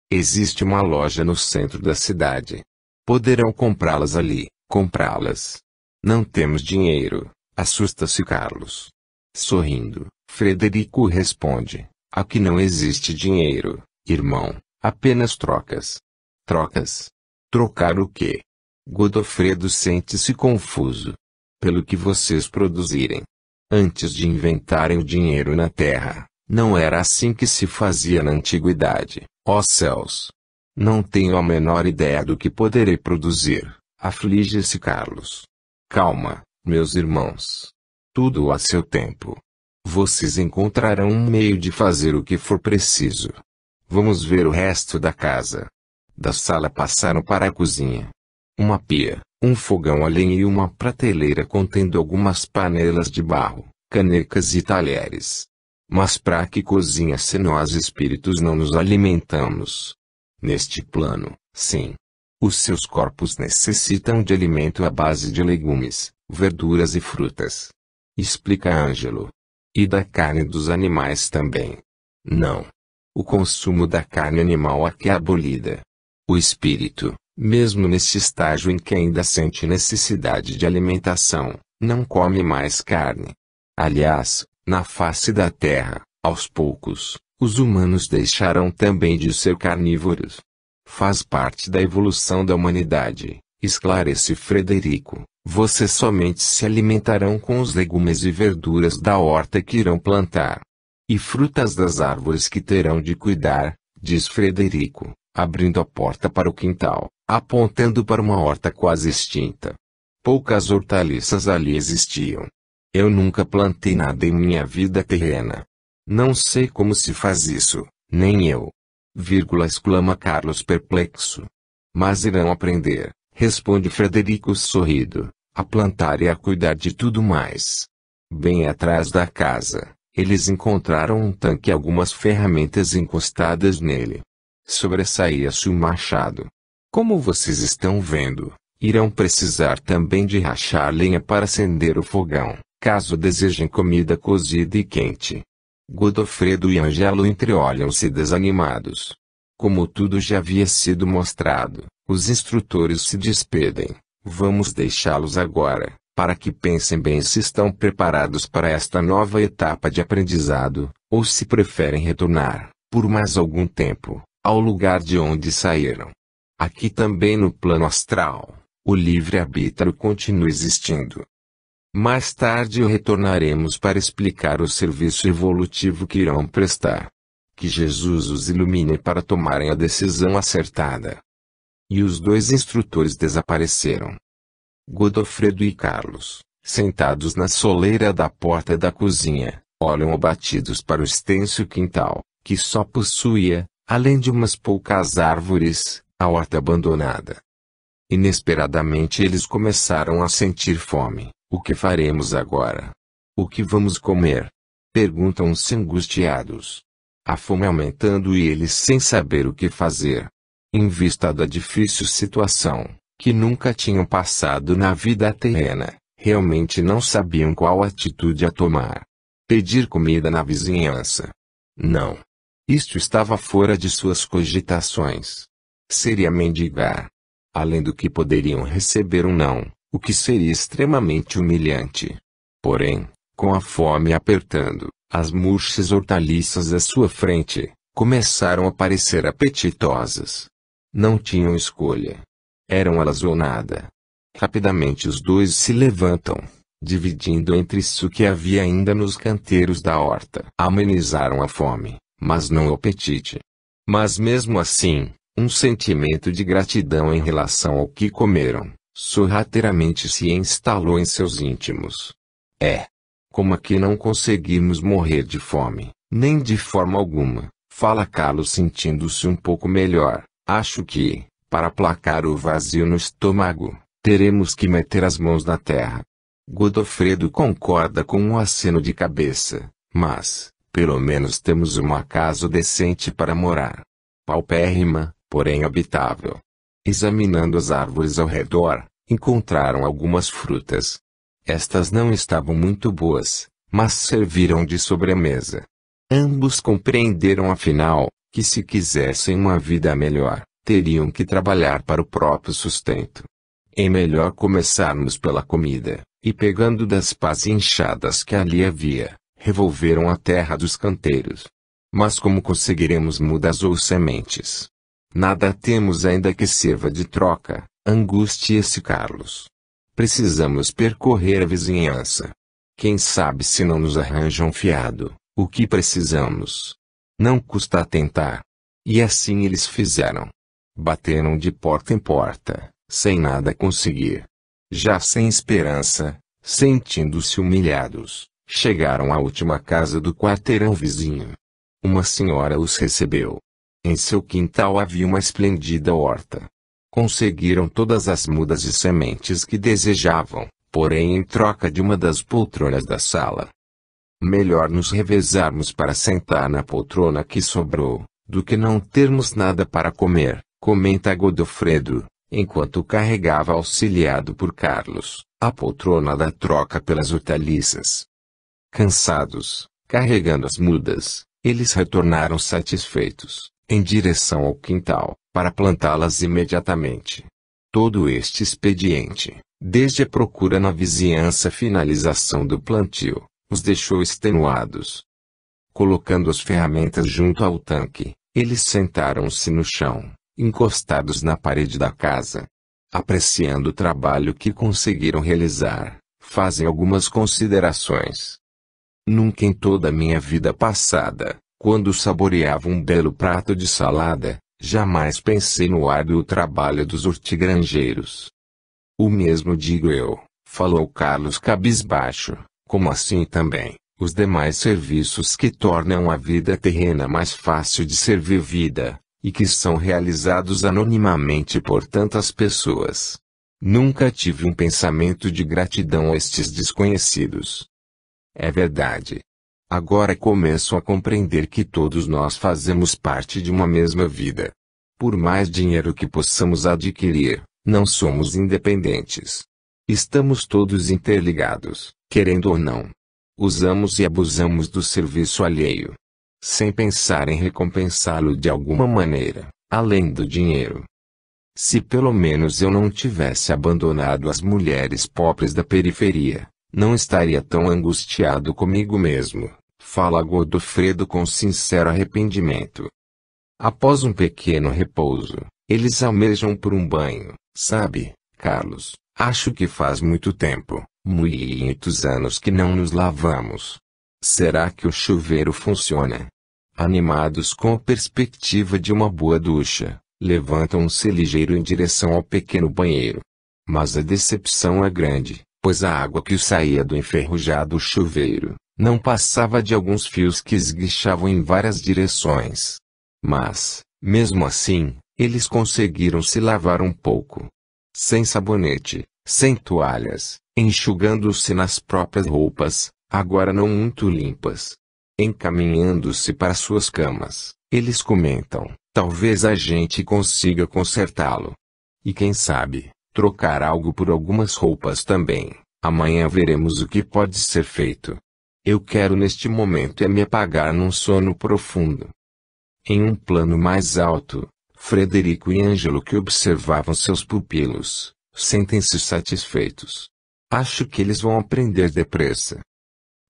Existe uma loja no centro da cidade. Poderão comprá-las ali, comprá-las. Não temos dinheiro, assusta-se Carlos. Sorrindo, Frederico responde, aqui não existe dinheiro, irmão, apenas trocas. Trocas? Trocar o quê? Godofredo sente-se confuso. Pelo que vocês produzirem. Antes de inventarem o dinheiro na terra, não era assim que se fazia na antiguidade, ó céus. Não tenho a menor ideia do que poderei produzir, aflige-se Carlos. Calma, meus irmãos. Tudo a seu tempo. Vocês encontrarão um meio de fazer o que for preciso. Vamos ver o resto da casa. Da sala passaram para a cozinha. Uma pia, um fogão a lenha e uma prateleira contendo algumas panelas de barro, canecas e talheres. Mas para que cozinha se nós espíritos não nos alimentamos? Neste plano, sim. Os seus corpos necessitam de alimento à base de legumes, verduras e frutas. Explica Ângelo. E da carne dos animais também. Não. O consumo da carne animal aqui é abolida. O espírito, mesmo neste estágio em que ainda sente necessidade de alimentação, não come mais carne. Aliás, na face da terra, aos poucos, Os humanos deixarão também de ser carnívoros. Faz parte da evolução da humanidade, esclarece Frederico. Vocês somente se alimentarão com os legumes e verduras da horta que irão plantar. E frutas das árvores que terão de cuidar, diz Frederico, abrindo a porta para o quintal, apontando para uma horta quase extinta. Poucas hortaliças ali existiam. Eu nunca plantei nada em minha vida terrena. Não sei como se faz isso, nem eu. Exclama Carlos perplexo. Mas irão aprender, responde Frederico sorrindo, a plantar e a cuidar de tudo mais. Bem atrás da casa, eles encontraram um tanque e algumas ferramentas encostadas nele. Sobressaía-se um machado. Como vocês estão vendo, irão precisar também de rachar lenha para acender o fogão, caso desejem comida cozida e quente. Godofredo e Ângelo entreolham-se desanimados. Como tudo já havia sido mostrado, os instrutores se despedem. Vamos deixá-los agora, para que pensem bem se estão preparados para esta nova etapa de aprendizado, ou se preferem retornar, por mais algum tempo, ao lugar de onde saíram. Aqui também no plano astral, o livre-arbítrio continua existindo. Mais tarde retornaremos para explicar o serviço evolutivo que irão prestar. Que Jesus os ilumine para tomarem a decisão acertada. E os dois instrutores desapareceram. Godofredo e Carlos, sentados na soleira da porta da cozinha, olham abatidos para o extenso quintal, que só possuía, além de umas poucas árvores, a horta abandonada. Inesperadamente eles começaram a sentir fome. O que faremos agora? O que vamos comer? Perguntam-se angustiados. A fome aumentando e eles sem saber o que fazer. Em vista da difícil situação, que nunca tinham passado na vida terrena, realmente não sabiam qual atitude a tomar. Pedir comida na vizinhança? Não. Isto estava fora de suas cogitações. Seria mendigar. Além do que poderiam receber um não, o que seria extremamente humilhante. Porém, com a fome apertando, as murchas hortaliças à sua frente, começaram a parecer apetitosas. Não tinham escolha. Eram elas ou nada. Rapidamente os dois se levantam, dividindo entre si o que havia ainda nos canteiros da horta. Amenizaram a fome, mas não o apetite. Mas mesmo assim, um sentimento de gratidão em relação ao que comeram, sorrateiramente se instalou em seus íntimos. Como aqui não conseguimos morrer de fome, nem de forma alguma, fala Carlos sentindo-se um pouco melhor, acho que, para aplacar o vazio no estômago, teremos que meter as mãos na terra. Godofredo concorda com um aceno de cabeça, mas, pelo menos temos uma casa decente para morar. Paupérrima, porém habitável. Examinando as árvores ao redor, encontraram algumas frutas. Estas não estavam muito boas, mas serviram de sobremesa. Ambos compreenderam afinal, que se quisessem uma vida melhor, teriam que trabalhar para o próprio sustento. É melhor começarmos pela comida, e pegando das pás inchadas que ali havia, revolveram a terra dos canteiros. Mas como conseguiremos mudas ou sementes? Nada temos ainda que sirva de troca, angustia-se Carlos. Precisamos percorrer a vizinhança. Quem sabe se não nos arranjam fiado, o que precisamos. Não custa tentar. E assim eles fizeram. Bateram de porta em porta, sem nada conseguir. Já sem esperança, sentindo-se humilhados, chegaram à última casa do quarteirão vizinho. Uma senhora os recebeu. Em seu quintal havia uma esplendida horta. Conseguiram todas as mudas e sementes que desejavam, porém em troca de uma das poltronas da sala. Melhor nos revezarmos para sentar na poltrona que sobrou, do que não termos nada para comer, comenta Godofredo, enquanto carregava auxiliado por Carlos, a poltrona da troca pelas hortaliças. Cansados, carregando as mudas, eles retornaram satisfeitos, em direção ao quintal, para plantá-las imediatamente. Todo este expediente, desde a procura na vizinhança à finalização do plantio, os deixou extenuados. Colocando as ferramentas junto ao tanque, eles sentaram-se no chão, encostados na parede da casa. Apreciando o trabalho que conseguiram realizar, fazem algumas considerações. Nunca em toda a minha vida passada, quando saboreava um belo prato de salada, jamais pensei no árduo trabalho dos hortigranjeiros. O mesmo digo eu, falou Carlos cabisbaixo, como assim também, os demais serviços que tornam a vida terrena mais fácil de ser vivida, e que são realizados anonimamente por tantas pessoas. Nunca tive um pensamento de gratidão a estes desconhecidos. É verdade. Agora começo a compreender que todos nós fazemos parte de uma mesma vida. Por mais dinheiro que possamos adquirir, não somos independentes. Estamos todos interligados, querendo ou não. Usamos e abusamos do serviço alheio, sem pensar em recompensá-lo de alguma maneira, além do dinheiro. Se pelo menos eu não tivesse abandonado as mulheres pobres da periferia, não estaria tão angustiado comigo mesmo, fala Godofredo com sincero arrependimento. Após um pequeno repouso, eles almejam por um banho, sabe, Carlos, acho que faz muito tempo, muitos anos que não nos lavamos. Será que o chuveiro funciona? Animados com a perspectiva de uma boa ducha, levantam-se ligeiro em direção ao pequeno banheiro. Mas a decepção é grande, pois a água que saía do enferrujado chuveiro, não passava de alguns fios que esguichavam em várias direções. Mas, mesmo assim, eles conseguiram se lavar um pouco. Sem sabonete, sem toalhas, enxugando-se nas próprias roupas, agora não muito limpas. Encaminhando-se para suas camas, eles comentam, talvez a gente consiga consertá-lo. E quem sabe, trocar algo por algumas roupas também. Amanhã veremos o que pode ser feito. Eu quero neste momento me apagar num sono profundo. Em um plano mais alto, Frederico e Ângelo, que observavam seus pupilos, sentem-se satisfeitos. Acho que eles vão aprender depressa.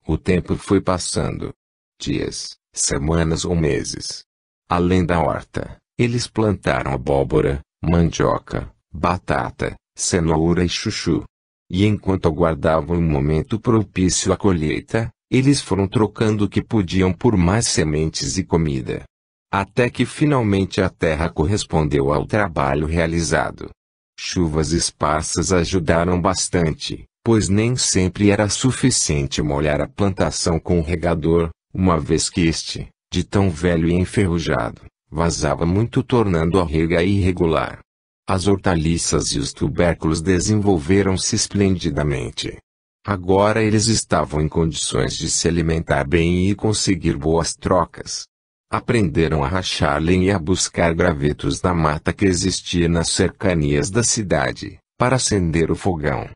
O tempo foi passando. Dias, semanas ou meses. Além da horta, eles plantaram abóbora, mandioca, batata, cenoura e chuchu. E enquanto aguardavam um momento propício à colheita, eles foram trocando o que podiam por mais sementes e comida. Até que finalmente a terra correspondeu ao trabalho realizado. Chuvas esparsas ajudaram bastante, pois nem sempre era suficiente molhar a plantação com o regador, uma vez que este, de tão velho e enferrujado, vazava muito tornando a rega irregular. As hortaliças e os tubérculos desenvolveram-se esplendidamente. Agora eles estavam em condições de se alimentar bem e conseguir boas trocas. Aprenderam a rachar lenha e a buscar gravetos da mata que existia nas cercanias da cidade, para acender o fogão.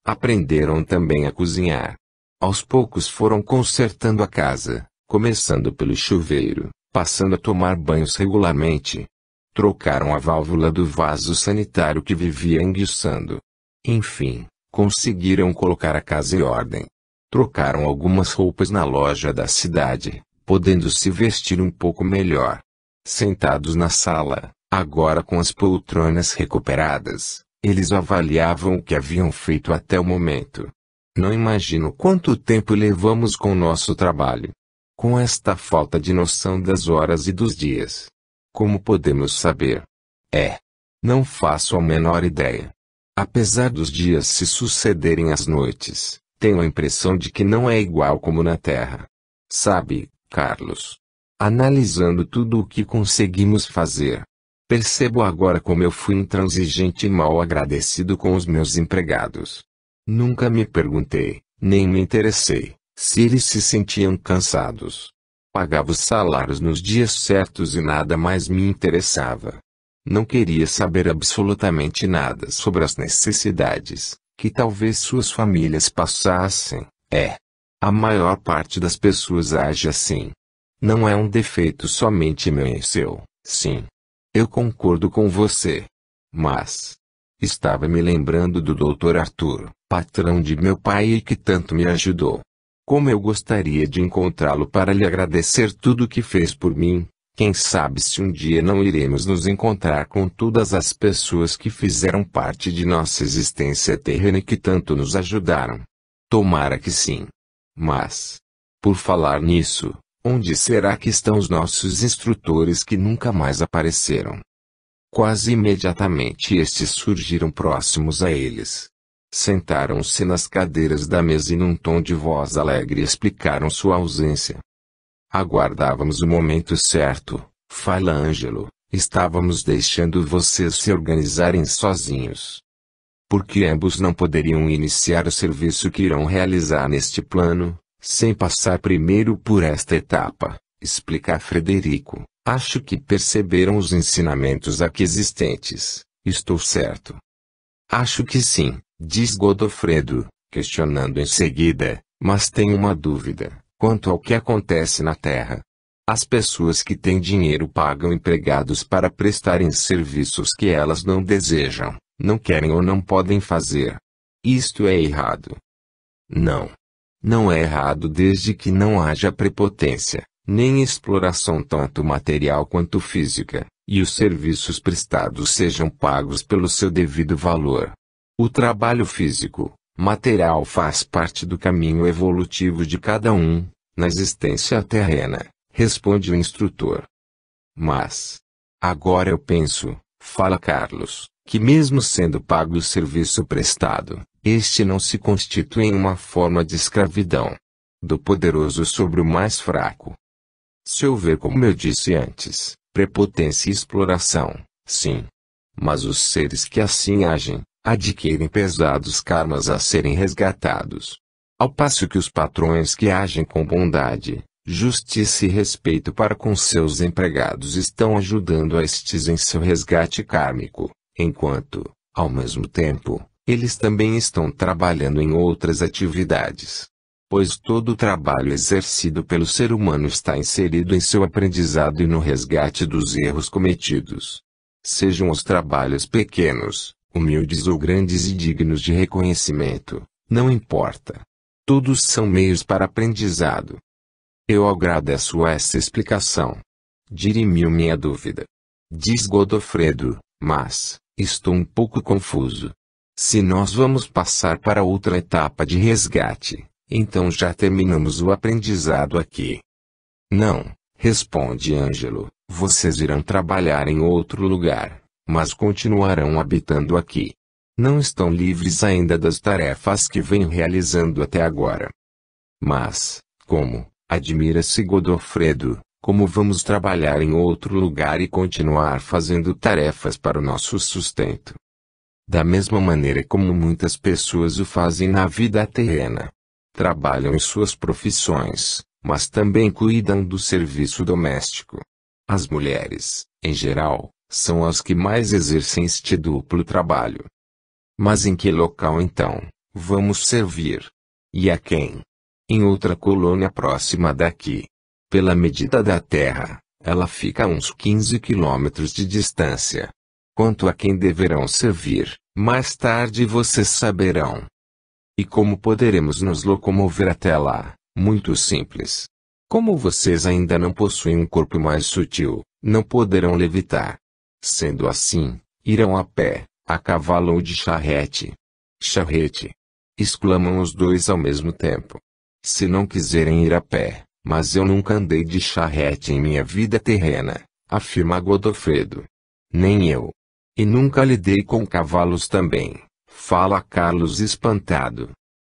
Aprenderam também a cozinhar. Aos poucos foram consertando a casa, começando pelo chuveiro, passando a tomar banhos regularmente. Trocaram a válvula do vaso sanitário que vivia enguiçando. Enfim, conseguiram colocar a casa em ordem. Trocaram algumas roupas na loja da cidade, podendo se vestir um pouco melhor. Sentados na sala, agora com as poltronas recuperadas, eles avaliavam o que haviam feito até o momento. Não imagino quanto tempo levamos com o nosso trabalho. Com esta falta de noção das horas e dos dias. Como podemos saber? Não faço a menor ideia. Apesar dos dias se sucederem às noites, tenho a impressão de que não é igual como na Terra. Sabe, Carlos? Analisando tudo o que conseguimos fazer, percebo agora como eu fui intransigente e mal agradecido com os meus empregados. Nunca me perguntei, nem me interessei, se eles se sentiam cansados. Pagava os salários nos dias certos e nada mais me interessava. Não queria saber absolutamente nada sobre as necessidades que talvez suas famílias passassem. A maior parte das pessoas age assim. Não é um defeito somente meu e seu, sim. Eu concordo com você. Mas estava me lembrando do Dr. Arthur, patrão de meu pai e que tanto me ajudou. Como eu gostaria de encontrá-lo para lhe agradecer tudo o que fez por mim. Quem sabe se um dia não iremos nos encontrar com todas as pessoas que fizeram parte de nossa existência terrena e que tanto nos ajudaram. Tomara que sim. Mas, por falar nisso, onde será que estão os nossos instrutores que nunca mais apareceram? Quase imediatamente estes surgiram próximos a eles. Sentaram-se nas cadeiras da mesa e num tom de voz alegre explicaram sua ausência. Aguardávamos o momento certo, fala Ângelo, estávamos deixando vocês se organizarem sozinhos. Porque ambos não poderiam iniciar o serviço que irão realizar neste plano, sem passar primeiro por esta etapa, explica Frederico. Acho que perceberam os ensinamentos aqui existentes, estou certo. Acho que sim, diz Godofredo, questionando em seguida, mas tenho uma dúvida, quanto ao que acontece na Terra. As pessoas que têm dinheiro pagam empregados para prestarem serviços que elas não desejam, não querem ou não podem fazer. Isto é errado. Não. Não é errado desde que não haja prepotência, nem exploração tanto material quanto física, e os serviços prestados sejam pagos pelo seu devido valor. O trabalho físico, material faz parte do caminho evolutivo de cada um, na existência terrena, responde o instrutor. Mas, agora eu penso, fala Carlos, que mesmo sendo pago o serviço prestado, este não se constitui em uma forma de escravidão do poderoso sobre o mais fraco. Se houver, como eu disse antes, prepotência e exploração, sim. Mas os seres que assim agem, adquirem pesados karmas a serem resgatados. Ao passo que os patrões que agem com bondade, justiça e respeito para com seus empregados estão ajudando a estes em seu resgate kármico, enquanto, ao mesmo tempo, eles também estão trabalhando em outras atividades. Pois todo o trabalho exercido pelo ser humano está inserido em seu aprendizado e no resgate dos erros cometidos. Sejam os trabalhos pequenos, humildes ou grandes e dignos de reconhecimento, não importa. Todos são meios para aprendizado. Eu agradeço essa explicação. Dirimiu minha dúvida. Diz Godofredo, mas, estou um pouco confuso. Se nós vamos passar para outra etapa de resgate, então já terminamos o aprendizado aqui. Não, responde Ângelo, vocês irão trabalhar em outro lugar, mas continuarão habitando aqui. Não estão livres ainda das tarefas que vêm realizando até agora. Mas, como, admira-se Godofredo, como vamos trabalhar em outro lugar e continuar fazendo tarefas para o nosso sustento? Da mesma maneira como muitas pessoas o fazem na vida terrena. Trabalham em suas profissões, mas também cuidam do serviço doméstico. As mulheres, em geral, são as que mais exercem este duplo trabalho. Mas em que local então, vamos servir? E a quem? Em outra colônia próxima daqui. Pela medida da terra, ela fica a uns 15 quilômetros de distância. Quanto a quem deverão servir, mais tarde vocês saberão. E como poderemos nos locomover até lá? Muito simples. Como vocês ainda não possuem um corpo mais sutil, não poderão levitar. Sendo assim, irão a pé, a cavalo ou de charrete. Charrete! Exclamam os dois ao mesmo tempo. Se não quiserem ir a pé, mas eu nunca andei de charrete em minha vida terrena, afirma Godofredo. Nem eu. E nunca lidei com cavalos também. Fala Carlos espantado.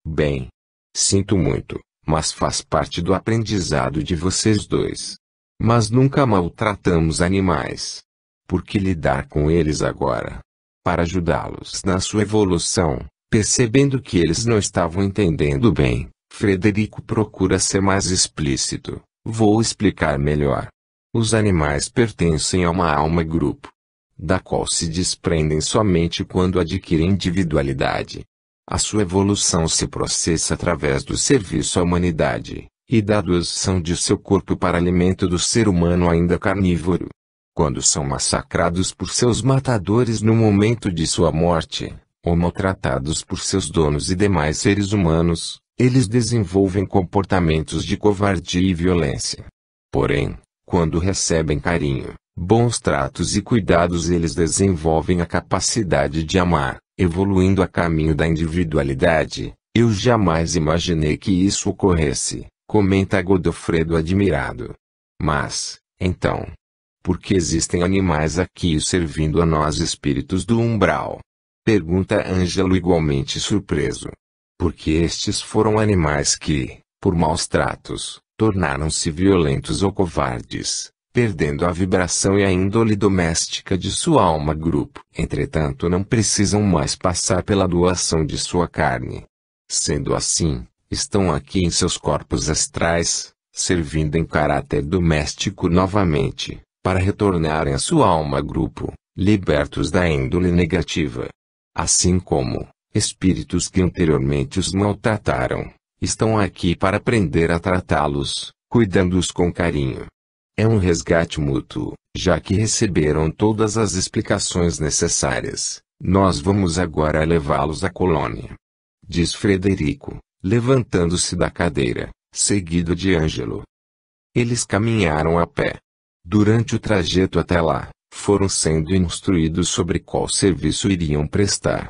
Bem, sinto muito, mas faz parte do aprendizado de vocês dois. Mas nunca maltratamos animais. Por que lidar com eles agora? Para ajudá-los na sua evolução, percebendo que eles não estavam entendendo bem, Frederico procura ser mais explícito. Vou explicar melhor. Os animais pertencem a uma alma-grupo, da qual se desprendem somente quando adquirem individualidade. A sua evolução se processa através do serviço à humanidade, e da doação de seu corpo para alimento do ser humano ainda carnívoro. Quando são massacrados por seus matadores no momento de sua morte, ou maltratados por seus donos e demais seres humanos, Eles desenvolvem comportamentos de covardia e violência. Porém, quando recebem carinho, bons tratos e cuidados, eles desenvolvem a capacidade de amar, evoluindo a caminho da individualidade. Eu jamais imaginei que isso ocorresse, comenta Godofredo admirado. Mas, então, por que existem animais aqui servindo a nós espíritos do umbral? Pergunta Ângelo igualmente surpreso. Porque estes foram animais que, por maus tratos, tornaram-se violentos ou covardes, perdendo a vibração e a índole doméstica de sua alma-grupo. Entretanto, não precisam mais passar pela doação de sua carne. Sendo assim, estão aqui em seus corpos astrais, servindo em caráter doméstico novamente, para retornarem à sua alma-grupo, libertos da índole negativa. Assim como espíritos que anteriormente os maltrataram, estão aqui para aprender a tratá-los, cuidando-os com carinho. É um resgate mútuo, já que receberam todas as explicações necessárias. Nós vamos agora levá-los à colônia, diz Frederico, levantando-se da cadeira, seguido de Ângelo. Eles caminharam a pé. Durante o trajeto até lá, foram sendo instruídos sobre qual serviço iriam prestar.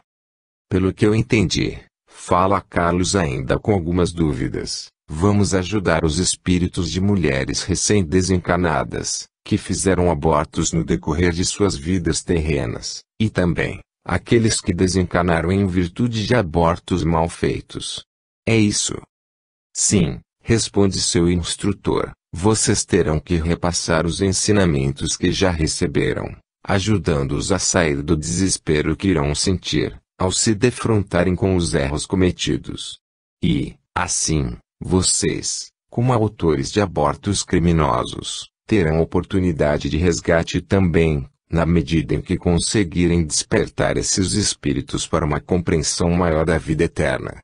Pelo que eu entendi, fala Carlos ainda com algumas dúvidas, vamos ajudar os espíritos de mulheres recém-desencarnadas, que fizeram abortos no decorrer de suas vidas terrenas, e também aqueles que desencarnaram em virtude de abortos mal feitos. É isso? Sim, responde seu instrutor, vocês terão que repassar os ensinamentos que já receberam, ajudando-os a sair do desespero que irão sentir, ao se defrontarem com os erros cometidos. E, assim, vocês, como autores de abortos criminosos, terão oportunidade de resgate também, na medida em que conseguirem despertar esses espíritos para uma compreensão maior da vida eterna.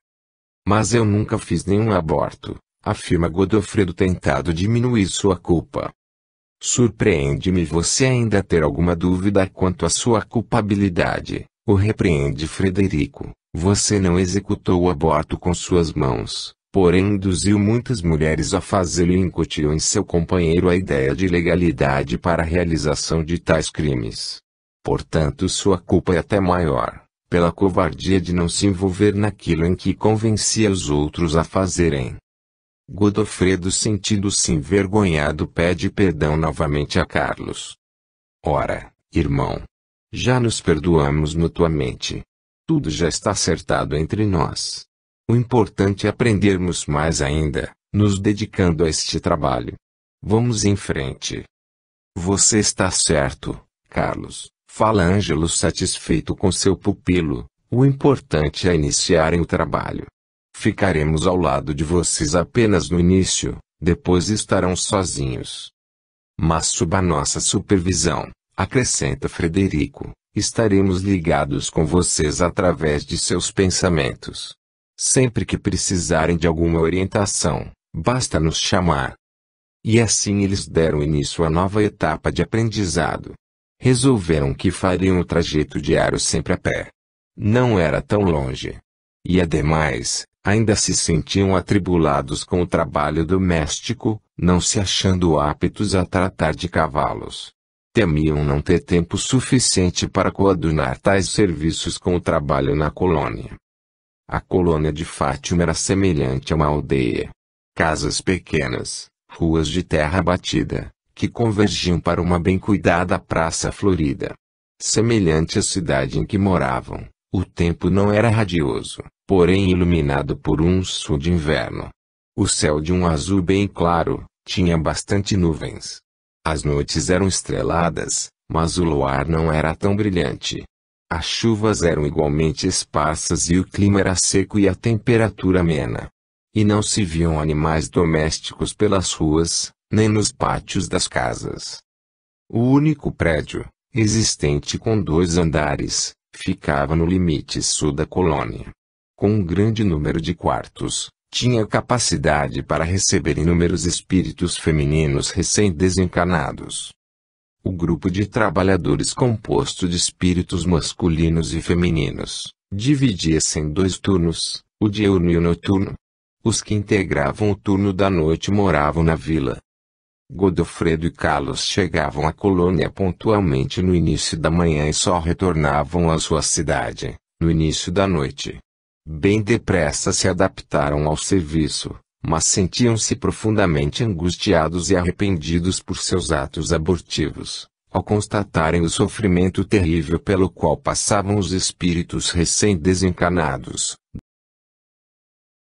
Mas eu nunca fiz nenhum aborto, afirma Godofredo, tentado diminuir sua culpa. Surpreende-me você ainda ter alguma dúvida quanto à sua culpabilidade, o repreende Frederico. Você não executou o aborto com suas mãos, porém induziu muitas mulheres a fazê-lo e incutiu em seu companheiro a ideia de legalidade para a realização de tais crimes. Portanto, sua culpa é até maior, pela covardia de não se envolver naquilo em que convencia os outros a fazerem. Godofredo, sentindo-se envergonhado, pede perdão novamente a Carlos. Ora, irmão, já nos perdoamos mutuamente. Tudo já está acertado entre nós. O importante é aprendermos mais ainda, nos dedicando a este trabalho. Vamos em frente. Você está certo, Carlos, fala Ângelo satisfeito com seu pupilo. O importante é iniciarem o trabalho. Ficaremos ao lado de vocês apenas no início, depois estarão sozinhos. Mas sob a nossa supervisão, acrescenta Frederico, estaremos ligados com vocês através de seus pensamentos. Sempre que precisarem de alguma orientação, basta nos chamar. E assim eles deram início à nova etapa de aprendizado. Resolveram que fariam o trajeto diário sempre a pé. Não era tão longe. E ademais, ainda se sentiam atribulados com o trabalho doméstico, não se achando aptos a tratar de cavalos. Temiam não ter tempo suficiente para coadunar tais serviços com o trabalho na colônia. A colônia de Fátima era semelhante a uma aldeia. Casas pequenas, ruas de terra batida, que convergiam para uma bem cuidada praça florida. Semelhante à cidade em que moravam, o tempo não era radioso, porém iluminado por um sol de inverno. O céu de um azul bem claro, tinha bastante nuvens. As noites eram estreladas, mas o luar não era tão brilhante. As chuvas eram igualmente esparsas e o clima era seco e a temperatura amena. E não se viam animais domésticos pelas ruas, nem nos pátios das casas. O único prédio, existente com 2 andares, ficava no limite sul da colônia. Com um grande número de quartos, tinha capacidade para receber inúmeros espíritos femininos recém-desencarnados. O grupo de trabalhadores, composto de espíritos masculinos e femininos, dividia-se em 2 turnos, o diurno e o noturno. Os que integravam o turno da noite moravam na vila. Godofredo e Carlos chegavam à colônia pontualmente no início da manhã e só retornavam à sua cidade, no início da noite. Bem depressa se adaptaram ao serviço, mas sentiam-se profundamente angustiados e arrependidos por seus atos abortivos, ao constatarem o sofrimento terrível pelo qual passavam os espíritos recém-desencarnados.